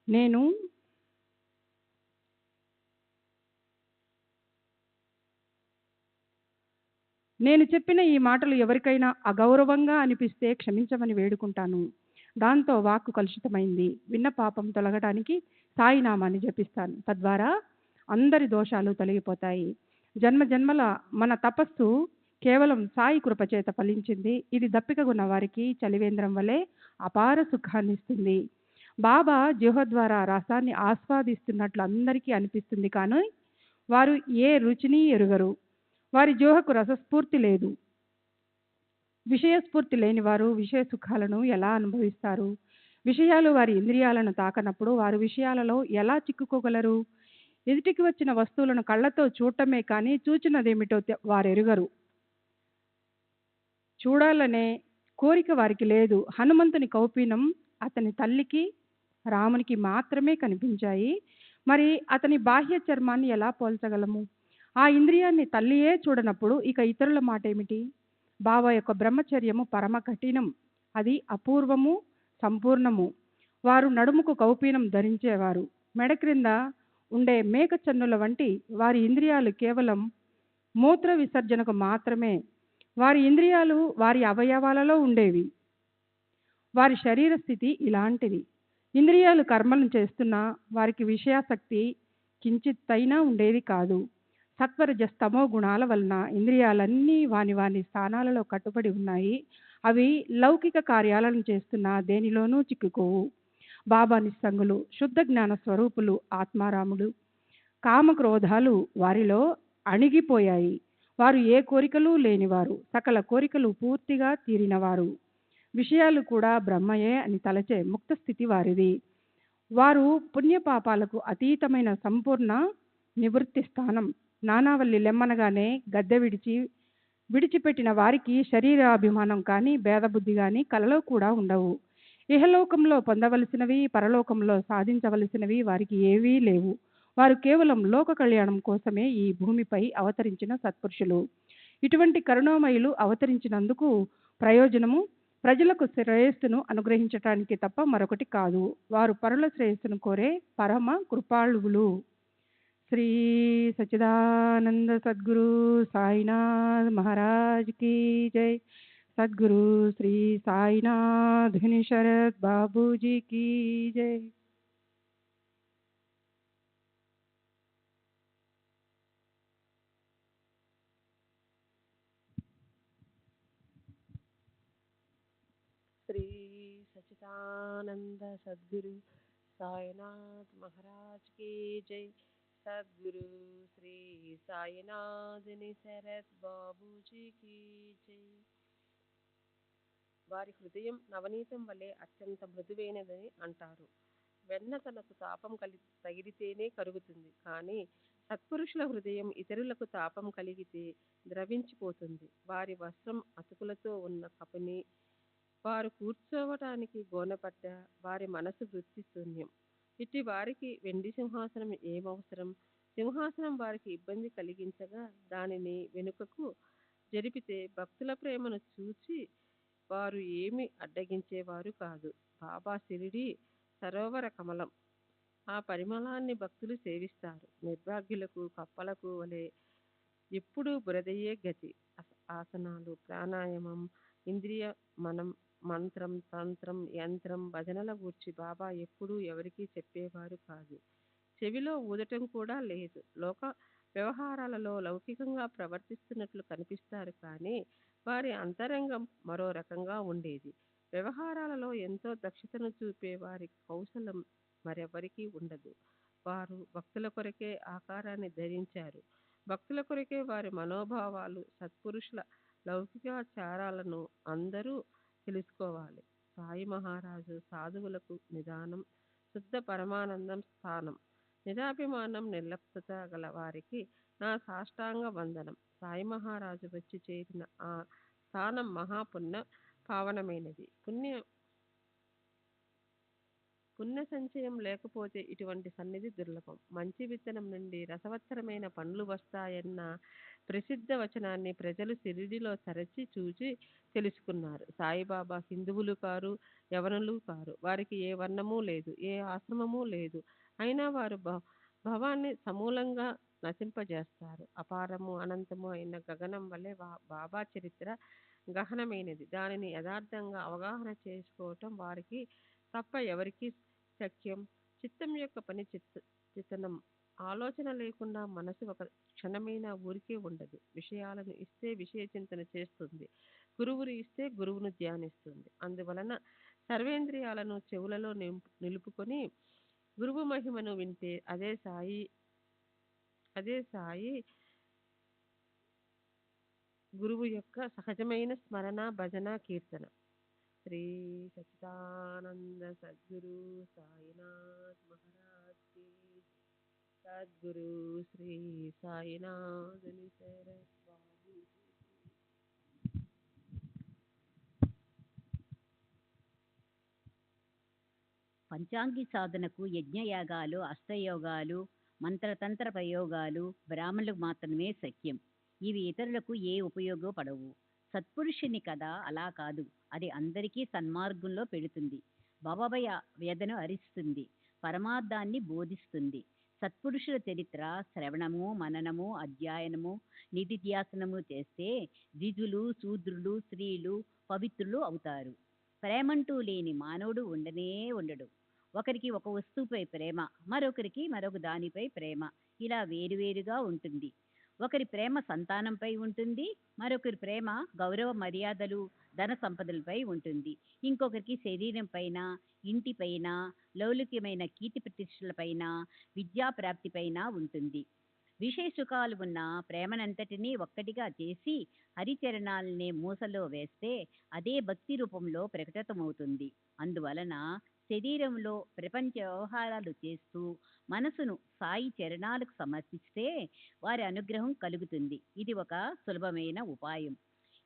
నేను చెప్పిన ఈ మాటలు ఎవరికైనా అగౌరవంగా అనిపిస్తే క్షమించమని వేడుకుంటాను. దాంతో వాక్కు కలుషితమైంది. విన్న పాపం తొలగడానికి సాయినామాన్ని జపిస్తాను. తద్వారా అందరి దోషాలు తొలగిపోతాయి. జన్మజన్మల మన తపస్సు కేవలం సాయి కృపచేత ఫలించింది. ఇది దప్పికగున్న వారికి చలివేంద్రం వలె అపార సుఖాన్నిస్తుంది. బాబా జిహ్వ ద్వారా రసాన్ని ఆస్వాదిస్తున్నట్లు అందరికీ అనిపిస్తుంది, కానీ వారు ఏ రుచిని ఎరుగరు. వారి జిహ్వకు రసస్ఫూర్తి లేదు. విషయస్ఫూర్తి లేని వారు విషయ సుఖాలను ఎలా అనుభవిస్తారు? విషయాలు వారి ఇంద్రియాలను తాకనప్పుడు వారు విషయాలలో ఎలా చిక్కుకోగలరు? ఎదుటికి వచ్చిన వస్తువులను కళ్ళతో చూడటమే కానీ చూచినదేమిటో వారెరుగరు. చూడాలనే కోరిక వారికి లేదు. హనుమంతుని కౌపీనం అతని తల్లికి రామునికి మాత్రమే కనిపించాయి. మరి అతని బాహ్య చర్మాన్ని ఎలా పోల్చగలము? ఆ ఇంద్రియాన్ని తల్లియే చూడనప్పుడు ఇక ఇతరుల మాట ఏమిటి? బాబా యొక్క బ్రహ్మచర్యము పరమ కఠినం. అది అపూర్వము, సంపూర్ణము. వారు నడుముకు కౌపీనం ధరించేవారు. మెడ క్రింద ఉండే మేక చన్నుల వంటి వారి ఇంద్రియాలు కేవలం మూత్ర విసర్జనకు మాత్రమే. వారి ఇంద్రియాలు వారి అవయవాలలో ఉండేవి. వారి శరీర స్థితి ఇలాంటిది. ఇంద్రియాలు కర్మలను చేస్తున్నా వారికి విషయాసక్తి కించిత్తైనా ఉండేది కాదు. సత్వరజస్తమో గుణాల వలన ఇంద్రియాలన్నీ వాని స్థానాలలో కట్టుబడి ఉన్నాయి. అవి లౌకిక కార్యాలను చేస్తున్నా దేనిలోనూ చిక్కుకోవు. బాబా నిస్సంగులు, శుద్ధ జ్ఞాన స్వరూపులు, ఆత్మారాముడు. కామక్రోధాలు వారిలో అణిగిపోయాయి. వారు ఏ కోరికలు లేనివారు, సకల కోరికలు పూర్తిగా తీరినవారు. విషయాలు కూడా బ్రహ్మయే అని తలచే ముక్త స్థితి వారిది. వారు పుణ్యపాపాలకు అతీతమైన సంపూర్ణ నివృత్తి స్థానం. నానావల్లి లెమ్మనగానే గద్దె విడిచిపెట్టిన వారికి శరీరాభిమానం కానీ భేదబుద్ధి కానీ కలలో కూడా ఉండవు. ఇహలోకంలో పొందవలసినవి, పరలోకంలో సాధించవలసినవి వారికి ఏవీ లేవు. వారు కేవలం లోక కళ్యాణం కోసమే ఈ భూమిపై అవతరించిన సత్పురుషులు. ఇటువంటి కరుణామయులు అవతరించినందుకు ప్రయోజనము ప్రజలకు శ్రేయస్సును అనుగ్రహించటానికి తప్ప మరొకటి కాదు. వారు పరుల శ్రేయస్సును కోరే పరమ కృపాళువులు. శ్రీ సచ్చిదానంద సద్గురు సాయినాథ్ మహారాజ్ కీ జై. సద్గురు శ్రీ సాయినాథ్ శరత్ బాబూజీ కీ జై. శ్రీ సచ్చిదానంద సద్గురు సాయినాథ్ మహారాజ్ కీ జై. సద్గురు శ్రీ సాయినాథ్ శరత్ బాబూజీ కీ జై. వారి హృదయం నవనీతం వలె అత్యంత మృదువైనదని అంటారు. వెన్న తనకు తాపం తగిలితేనే కరుగుతుంది, కానీ సత్పురుషుల హృదయం ఇతరులకు తాపం కలిగితే ద్రవించిపోతుంది. వారి వస్త్రం అతుకులతో ఉన్న కపుని, వారు కూర్చోవటానికి గోనపట్ట, వారి మనసు వృత్తి శూన్యం. ఇట్టి వారికి వెండి సింహాసనం ఏమవసరం? సింహాసనం వారికి ఇబ్బంది కలిగించగా దానిని వెనుకకు జరిపితే భక్తుల ప్రేమను చూచి వారు ఏమి అడ్డగించేవారు కాదు. బాబా షిరిడీ సరోవర కమలం. ఆ పరిమళాన్ని భక్తులు సేవిస్తారు. నిర్భాగ్యులకు కప్పలకు వలె ఎప్పుడూ బురదయే గతి. ఆసనాలు, ప్రాణాయామం, ఇంద్రియ మంత్రం, తంత్రం, యంత్రం, భజనల గూర్చి బాబా ఎప్పుడూ ఎవరికీ చెప్పేవారు కాదు. చెవిలో ఊదటం కూడా లేదు. లోక వ్యవహారాలలో లౌకికంగా ప్రవర్తిస్తున్నట్లు కనిపిస్తారు, కానీ వారి అంతరంగం మరో రకంగా ఉండేది. వ్యవహారాలలో ఎంతో దక్షతను చూపే వారి కౌశలం మరెవరికీ ఉండదు. వారు భక్తుల కొరకే ఆకారాన్ని ధరించారు. భక్తుల కొరకే వారి మనోభావాలు. సత్పురుషుల లౌకికాచారాలను అందరూ తెలుసుకోవాలి. సాయి మహారాజు సాధువులకు నిదానం, శుద్ధ పరమానందం స్థానం. నిరాభిమానం, నిర్లిప్తత గల వారికి నా సాష్టాంగ వందనం. సాయి మహారాజు వచ్చి చేరిన ఆ స్థానం మహాపుణ్య పావనమైనది. పుణ్య సంచయం లేకపోతే ఇటువంటి సన్నిధి దుర్లభం. మంచి విత్తనం నుండి రసవత్తరమైన పండ్లు వస్తాయన్న ప్రసిద్ధ వచనాన్ని ప్రజలు షిరిడీలో తరచి చూచి తెలుసుకున్నారు. సాయిబాబా హిందువులు కారు, యవనులు కారు. వారికి ఏ వర్ణము లేదు, ఏ ఆశ్రమము లేదు. అయినా వారు భవాన్ని సమూలంగా నశింపజేస్తారు. అపారము, అనంతము అయిన గగనం వలె బాబా చరిత్ర గహనమైనది. దానిని యథార్థంగా అవగాహన చేసుకోవటం వారికి తప్ప ఎవరికి శక్యం? చిత్తం యొక్క పని చిత్తనం. ఆలోచన లేకుండా మనసు ఒక క్షణమైన ఊరికే ఉండదు. విషయాలను ఇస్తే విషయ చింతన చేస్తుంది. గురువును ఇస్తే గురువును ధ్యానిస్తుంది. అందువలన సర్వేంద్రియాలను చెవులలో నిలుపుకొని గురువు మహిమను వింటే అదే సాయి గురువు యొక్క సహజమైన స్మరణ, భజన, కీర్తన. శ్రీ సచ్చిదానంద సద్గురు సాయినాథ్ మహారాజ్ కీ జై. సద్గురు శ్రీ సాయినాథ్ శరత్ బాబూజీ. పంచాంగి సాధనకు యజ్ఞయాగాలు, అష్టయోగాలు, మంత్రతంత్ర ప్రయోగాలు బ్రాహ్మణులకు మాత్రమే సఖ్యం. ఇవి ఇతరులకు ఏ ఉపయోగపడవు. సత్పురుషుని కథ అలా కాదు. అది అందరికీ సన్మార్గంలో పెడుతుంది. భవభయ వ్యధను హరిస్తుంది. పరమార్థాన్ని బోధిస్తుంది. సత్పురుషుల చరిత్ర శ్రవణము, మననము, అధ్యయనము, నిధిధ్యాసనము చేస్తే ద్విజులు, శూద్రులు, స్త్రీలు పవిత్రులు అవుతారు. ప్రేమంటూ లేని మానవుడు ఉండనే ఉండడు. ఒకరికి ఒక వస్తువుపై ప్రేమ, మరొకరికి మరొక దానిపై ప్రేమ, ఇలా వేరువేరుగా ఉంటుంది. ఒకరి ప్రేమ సంతానంపై ఉంటుంది, మరొకరి ప్రేమ గౌరవ మర్యాదలు, ధన సంపదలపై ఉంటుంది. ఇంకొకరికి శరీరం పైన, ఇంటిపైన, లౌకికమైన కీర్తి ప్రతిష్టలపైన, విద్యాప్రాప్తిపైన ఉంటుంది. విషయ సుఖాలు ఉన్న ప్రేమనంతటినీ ఒక్కటిగా చేసి హరిచరణాలనే మూసలో వేస్తే అదే భక్తి రూపంలో ప్రకటితమవుతుంది. అందువలన శరీరంలో ప్రపంచ వ్యవహారాలు చేస్తూ మనసును సాయి చరణాలకు సమర్పిస్తే వారి అనుగ్రహం కలుగుతుంది. ఇది ఒక సులభమైన ఉపాయం.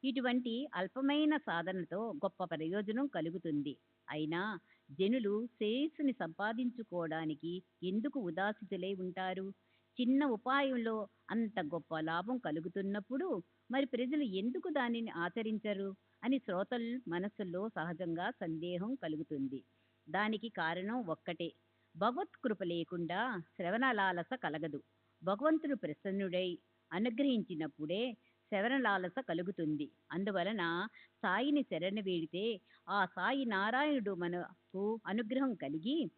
ఇటువంటి అల్పమైన సాధనతో గొప్ప ప్రయోజనం కలుగుతుంది. అయినా జనులు శ్రేయస్సుని సంపాదించుకోవడానికి ఎందుకు ఉదాసితులై ఉంటారు? చిన్న ఉపాయంలో అంత గొప్ప లాభం కలుగుతున్నప్పుడు మరి ప్రజలు ఎందుకు దానిని ఆచరించరు అని శ్రోతల మనస్సుల్లో సహజంగా సందేహం కలుగుతుంది. దానికి కారణం ఒక్కటే, భగవత్కృప లేకుండా శ్రవణలాలస కలగదు. భగవంతుడు ప్రసన్నుడై అనుగ్రహించినప్పుడే శ్రవణలాలస కలుగుతుంది. అందువలన సాయిని శరణ వేడితే ఆ సాయి నారాయణుడు మనకు అనుగ్రహం కలిగి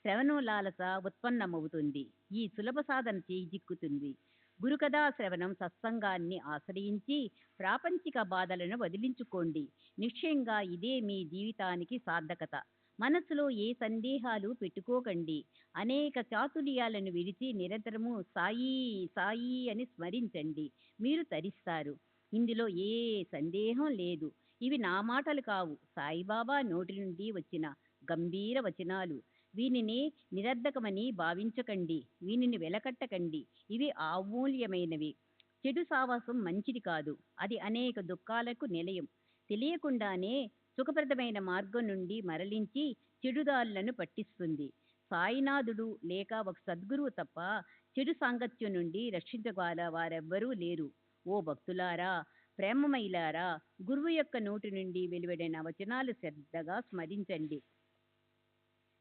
శ్రవణలాలస ఉత్పన్నమవుతుంది. ఈ సులభ సాధన చేజిక్కుతుంది. గురుకథా శ్రవణం సత్సంగాన్ని ఆశ్రయించి ప్రాపంచిక బాధలను వదిలించుకోండి. నిశ్చయంగా ఇదే మీ జీవితానికి సార్థకత. మనసులో ఏ సందేహాలు పెట్టుకోకండి. అనేక చాతుర్యాలను విడిచి నిరంతరము సాయి సాయి అని స్మరించండి. మీరు తరిస్తారు. ఇందులో ఏ సందేహం లేదు. ఇవి నా మాటలు కావు, సాయిబాబా నోటి నుండి వచ్చిన గంభీర వచనాలు. వీనిని నిరర్ధకమని భావించకండి. వీనిని వెలకట్టకండి. ఇవి అమూల్యమైనవి. చెడు సావాసం మంచిది కాదు. అది అనేక దుఃఖాలకు నిలయం. తెలియకుండానే సుఖప్రదమైన మార్గం నుండి మరలించి చెడుదారులను పట్టిస్తుంది. సాయినాథుడు లేక ఒక సద్గురువు తప్ప చెడు సాంగత్యం నుండి రక్షించగల వారెవ్వరూ లేరు. ఓ భక్తులారా, ప్రేమమయులారా, గురువు యొక్క నోటి నుండి వెలువడిన వచనాలు శ్రద్ధగా స్మరించండి.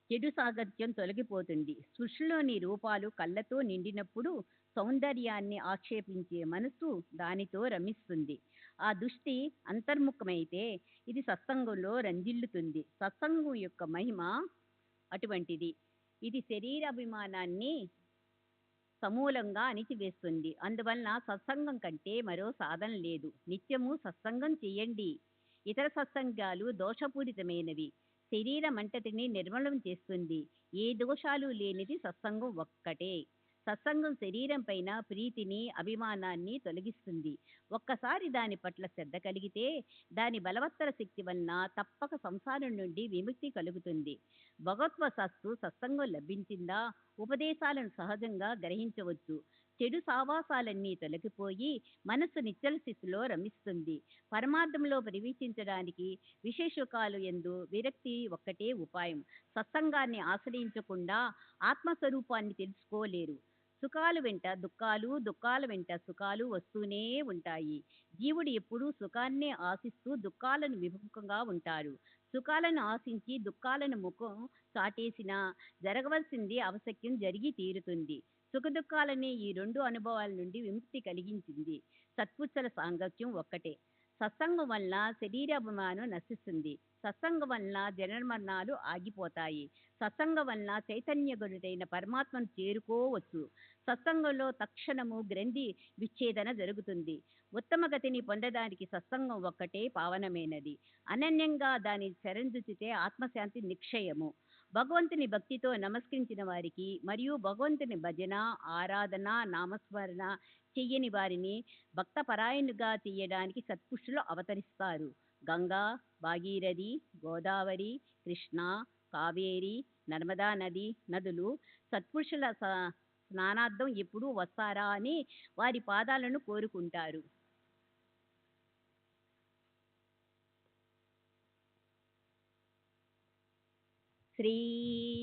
చెడు సాంగత్యం తొలగిపోతుంది. సృష్టిలోని రూపాలు కళ్ళతో నిండినప్పుడు సౌందర్యాన్ని ఆక్షేపించే మనసు దానితో రమిస్తుంది. ఆ దృష్టి అంతర్ముఖమైతే ఇది సత్సంగంలో రంజిల్లుతుంది. సత్సంగం యొక్క మహిమ అటువంటిది. ఇది శరీరాభిమానాన్ని సమూలంగా అణిచివేస్తుంది. అందువలన సత్సంగం కంటే మరో సాధన లేదు. నిత్యము సత్సంగం చెయ్యండి. ఇతర సత్సంగాలు దోషపూరితమైనవి. శరీర మంటతిని నిర్మలం చేస్తుంది. ఏ దోషాలు లేనిది సత్సంగం ఒక్కటే. సత్సంగం శరీరం పైన ప్రీతిని, అభిమానాన్ని తొలగిస్తుంది. ఒక్కసారి దాని పట్ల శ్రద్ధ కలిగితే దాని బలవత్తర శక్తి వలన తప్పక సంసారం నుండి విముక్తి కలుగుతుంది. భగవత్వశస్తు సత్సంగం లభించిందా ఉపదేశాలను సహజంగా గ్రహించవచ్చు. చెడు సావాసాలన్నీ తొలగిపోయి మనస్సు నిశ్చల స్థితిలో రమిస్తుంది. పరమార్థంలో ప్రవేశించడానికి విశేషకాలు యందు విరక్తి ఒక్కటే ఉపాయం. సత్సంగాన్ని ఆశ్రయించకుండా ఆత్మస్వరూపాన్ని తెలుసుకోలేరు. సుఖాలు వెంట దుఃఖాలు, దుఃఖాల వెంట సుఖాలు వస్తూనే ఉంటాయి. జీవుడు ఎప్పుడూ సుఖాన్నే ఆశిస్తూ దుఃఖాలను విముఖంగా ఉంటారు. సుఖాలను ఆశించి దుఃఖాలను ముఖం చాటేసినా జరగవలసింది అవశ్యం జరిగి తీరుతుంది. సుఖదుఖాలనే ఈ రెండు అనుభవాల నుండి విముక్తి కలిగించింది సత్పురుషుల సాంగత్యం ఒక్కటే. సత్సంగం వలన శరీరాభిమానం నశిస్తుంది. సత్సంగం వలన జనమరణాలు ఆగిపోతాయి. సత్సంగం వలన చైతన్యగుడైన పరమాత్మను చేరుకోవచ్చు. సత్సంగంలో తక్షణము గ్రంథి విచ్ఛేదన జరుగుతుంది. ఉత్తమ గతిని పొందడానికి సత్సంగం ఒక్కటే పావనమైనది. అనన్యంగా దాని శరణుచితే ఆత్మశాంతి నిక్షయము. భగవంతుని భక్తితో నమస్కరించిన వారికి మరియు భగవంతుని భజన, ఆరాధన, నామస్మరణ చెయ్యని వారిని భక్తపరాయణుగా తీయడానికి సత్పురుషులు అవతరిస్తారు. గంగా, భాగీరథి, గోదావరి, కృష్ణ, కావేరి, నర్మదా నది నదులు సత్పురుషుల స్నానార్థం ఎప్పుడూ వస్తారా అని వారి పాదాలను కోరుకుంటారు. శ్రీ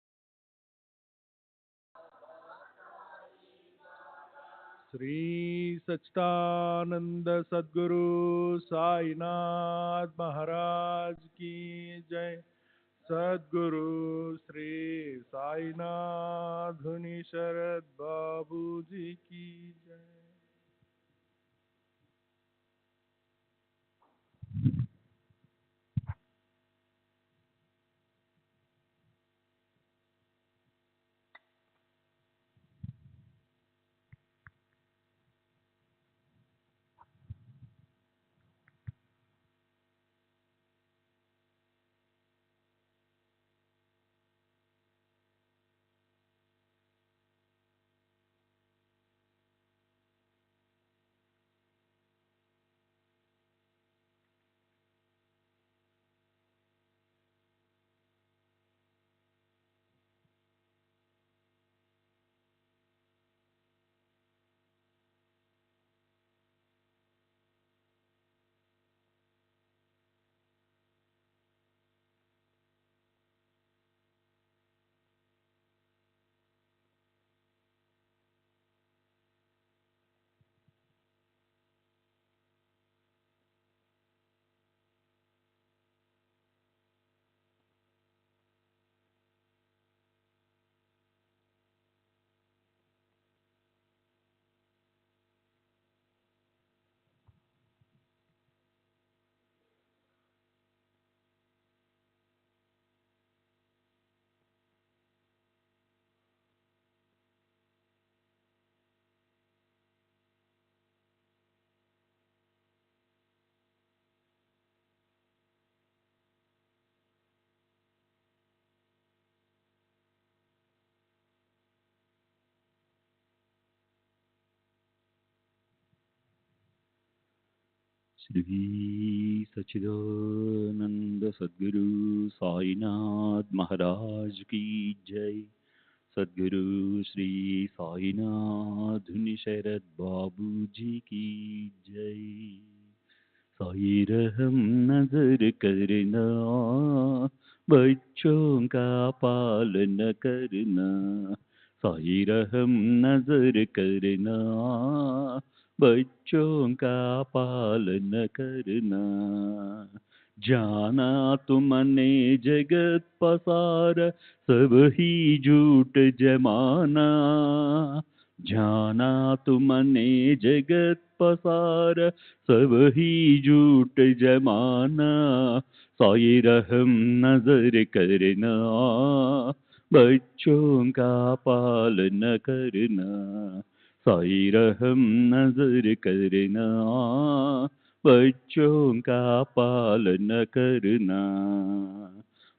श्री सच्चिदानंद सद्गुरु साईनाथ महाराज की जय। सद्गुरु श्री साईनाथ धुनी शरद बाबू जी की जय। श्री सच्चिदानंद सद्गुरु साईनाथ महाराज की जय। सद्गुरु श्री साईनाथ धुनी शरद बाबू जी की जय। साई रहम नजर करना, बच्चों का पालन करना। साई रहम नजर करना, बच्चों का पालन करना। जाना तुमने जगत पसार, सब ही झूठ जमाना। जाना तुमने जगत पसार, सब ही झूठ जमाना। साई रहम नजर करना, बच्चों का पालन करना। साई रहम नजर करना, बच्चों का पालन करना।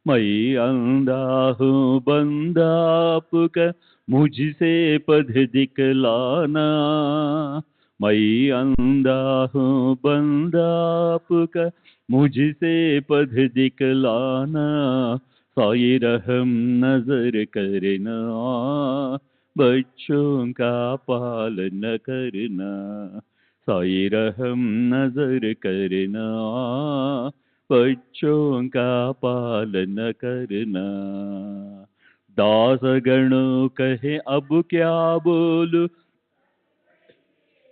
मैं अंधा हूँ बंदा आपका, मुझसे पद दिखलाना। मैं अंधा हूँ बंदा आपका, मुझसे पद दिखलाना। साई रहम नजर करना, बच्चों का पालन करना। साई रहम नजर करना, बच्चों का पालन करना। दास गणों कहे अब क्या बोलूं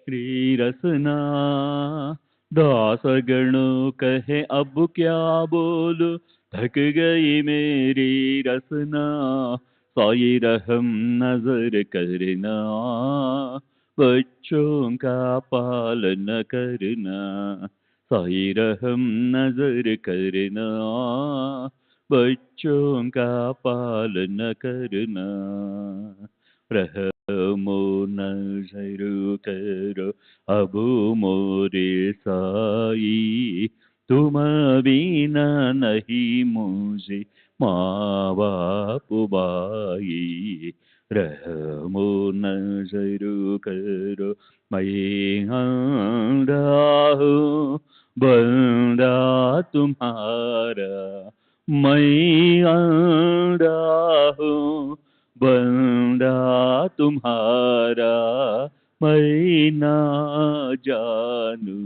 श्री रसना। दास गणों कहे अब क्या बोलूं, थक गई मेरी रसना। साई रहम नजर करना, बच्चों का पालन करना। साई रहम नजर करना, बच्चों का पालन करना। रहमो नजर करो अब मोरे साई, तुम बिना नहीं मुझे माँ बाप भाई। रहमो नजर करो मैं अंधा हूँ बंदा तुम्हारा। मैं अंधा हूँ बंदा तुम्हारा। मैं ना जानू,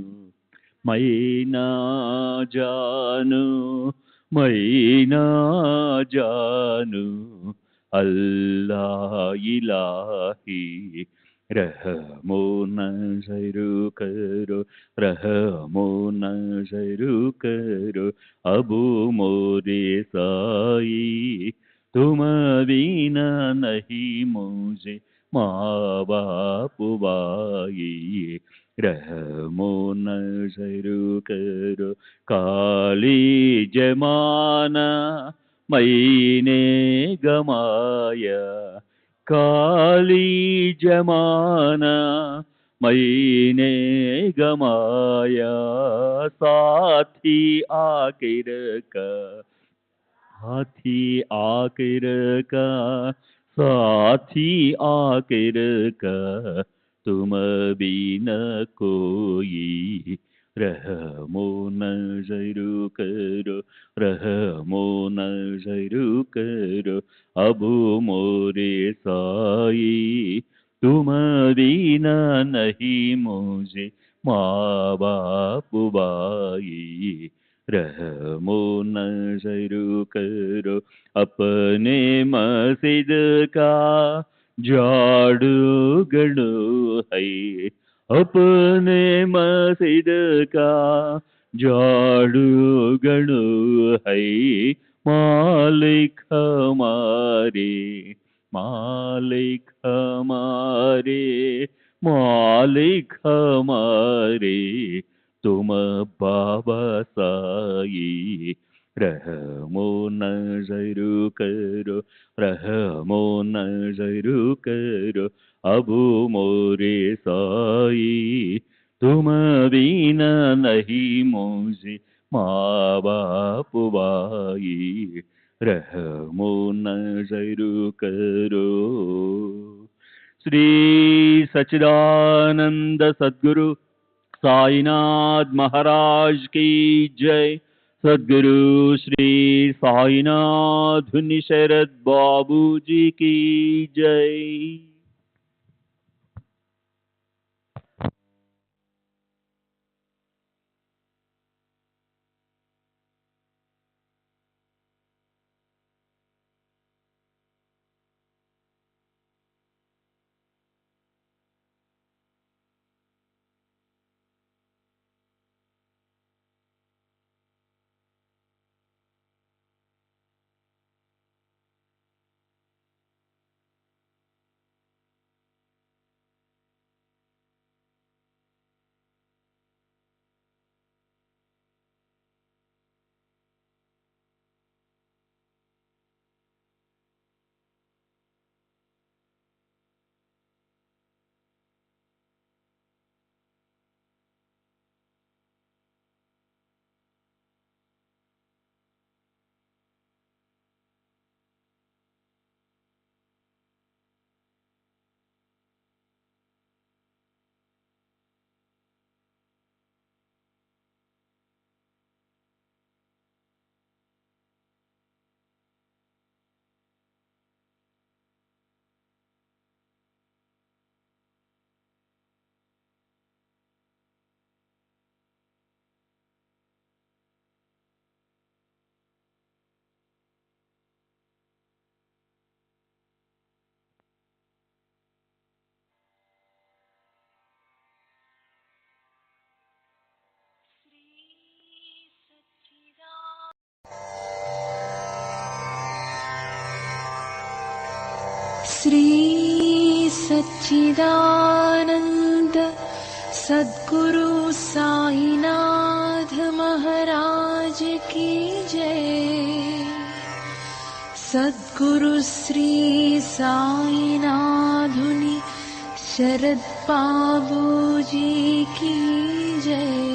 मैं ना जानू, मैं ना जानू। अल्लाह इलाही रहमो नजर करो, रहमो नजर करो, अबू मोरे साई, तुम बिना नहीं मुझे माँ बाप भाई। रहमो नजर करो, काली जमाना मैंने गमाया, काली जमाना मैंने गमाया, साथी आखिर का, साथी आखिर का, साथी आखिर का, तुम बिना कोई। रहमो नजर करो, रहमो नजर करो, अबू मोरे साई, तुम बिना नहीं मुझे माँ बाप भाई। रहमो नजर करो, अपने मस्जिद का झाड़ू गड़ो है, अपने मस्जिद का झाड़ू गड़ो है, मालिक हमारे, मालिक हमारे, मालिक हमारे, तुम बाबा साई। रहमो नजर करो, रहमो नजर करो, अबू मोरे साई, तुम बिना नहीं मुझे माँ बाप भाई। रहमो नजर करो। श्री सच्चिदानंद सद्गुरु साईनाथ महाराज की जय। सद्गुरु श्री साईनाथ शरद बाबू जी की जय। श्री सच्चिदानंद सद्गुरु साईनाथ महाराज की जय। सद्गुरु श्री साईनाथुनि शरद बाबू जी की जय।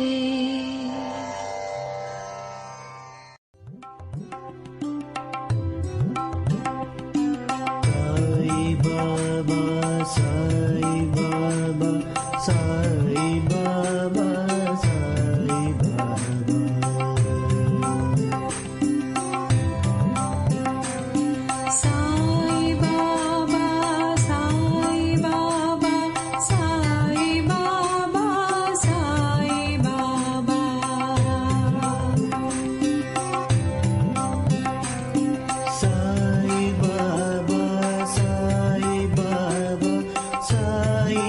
साई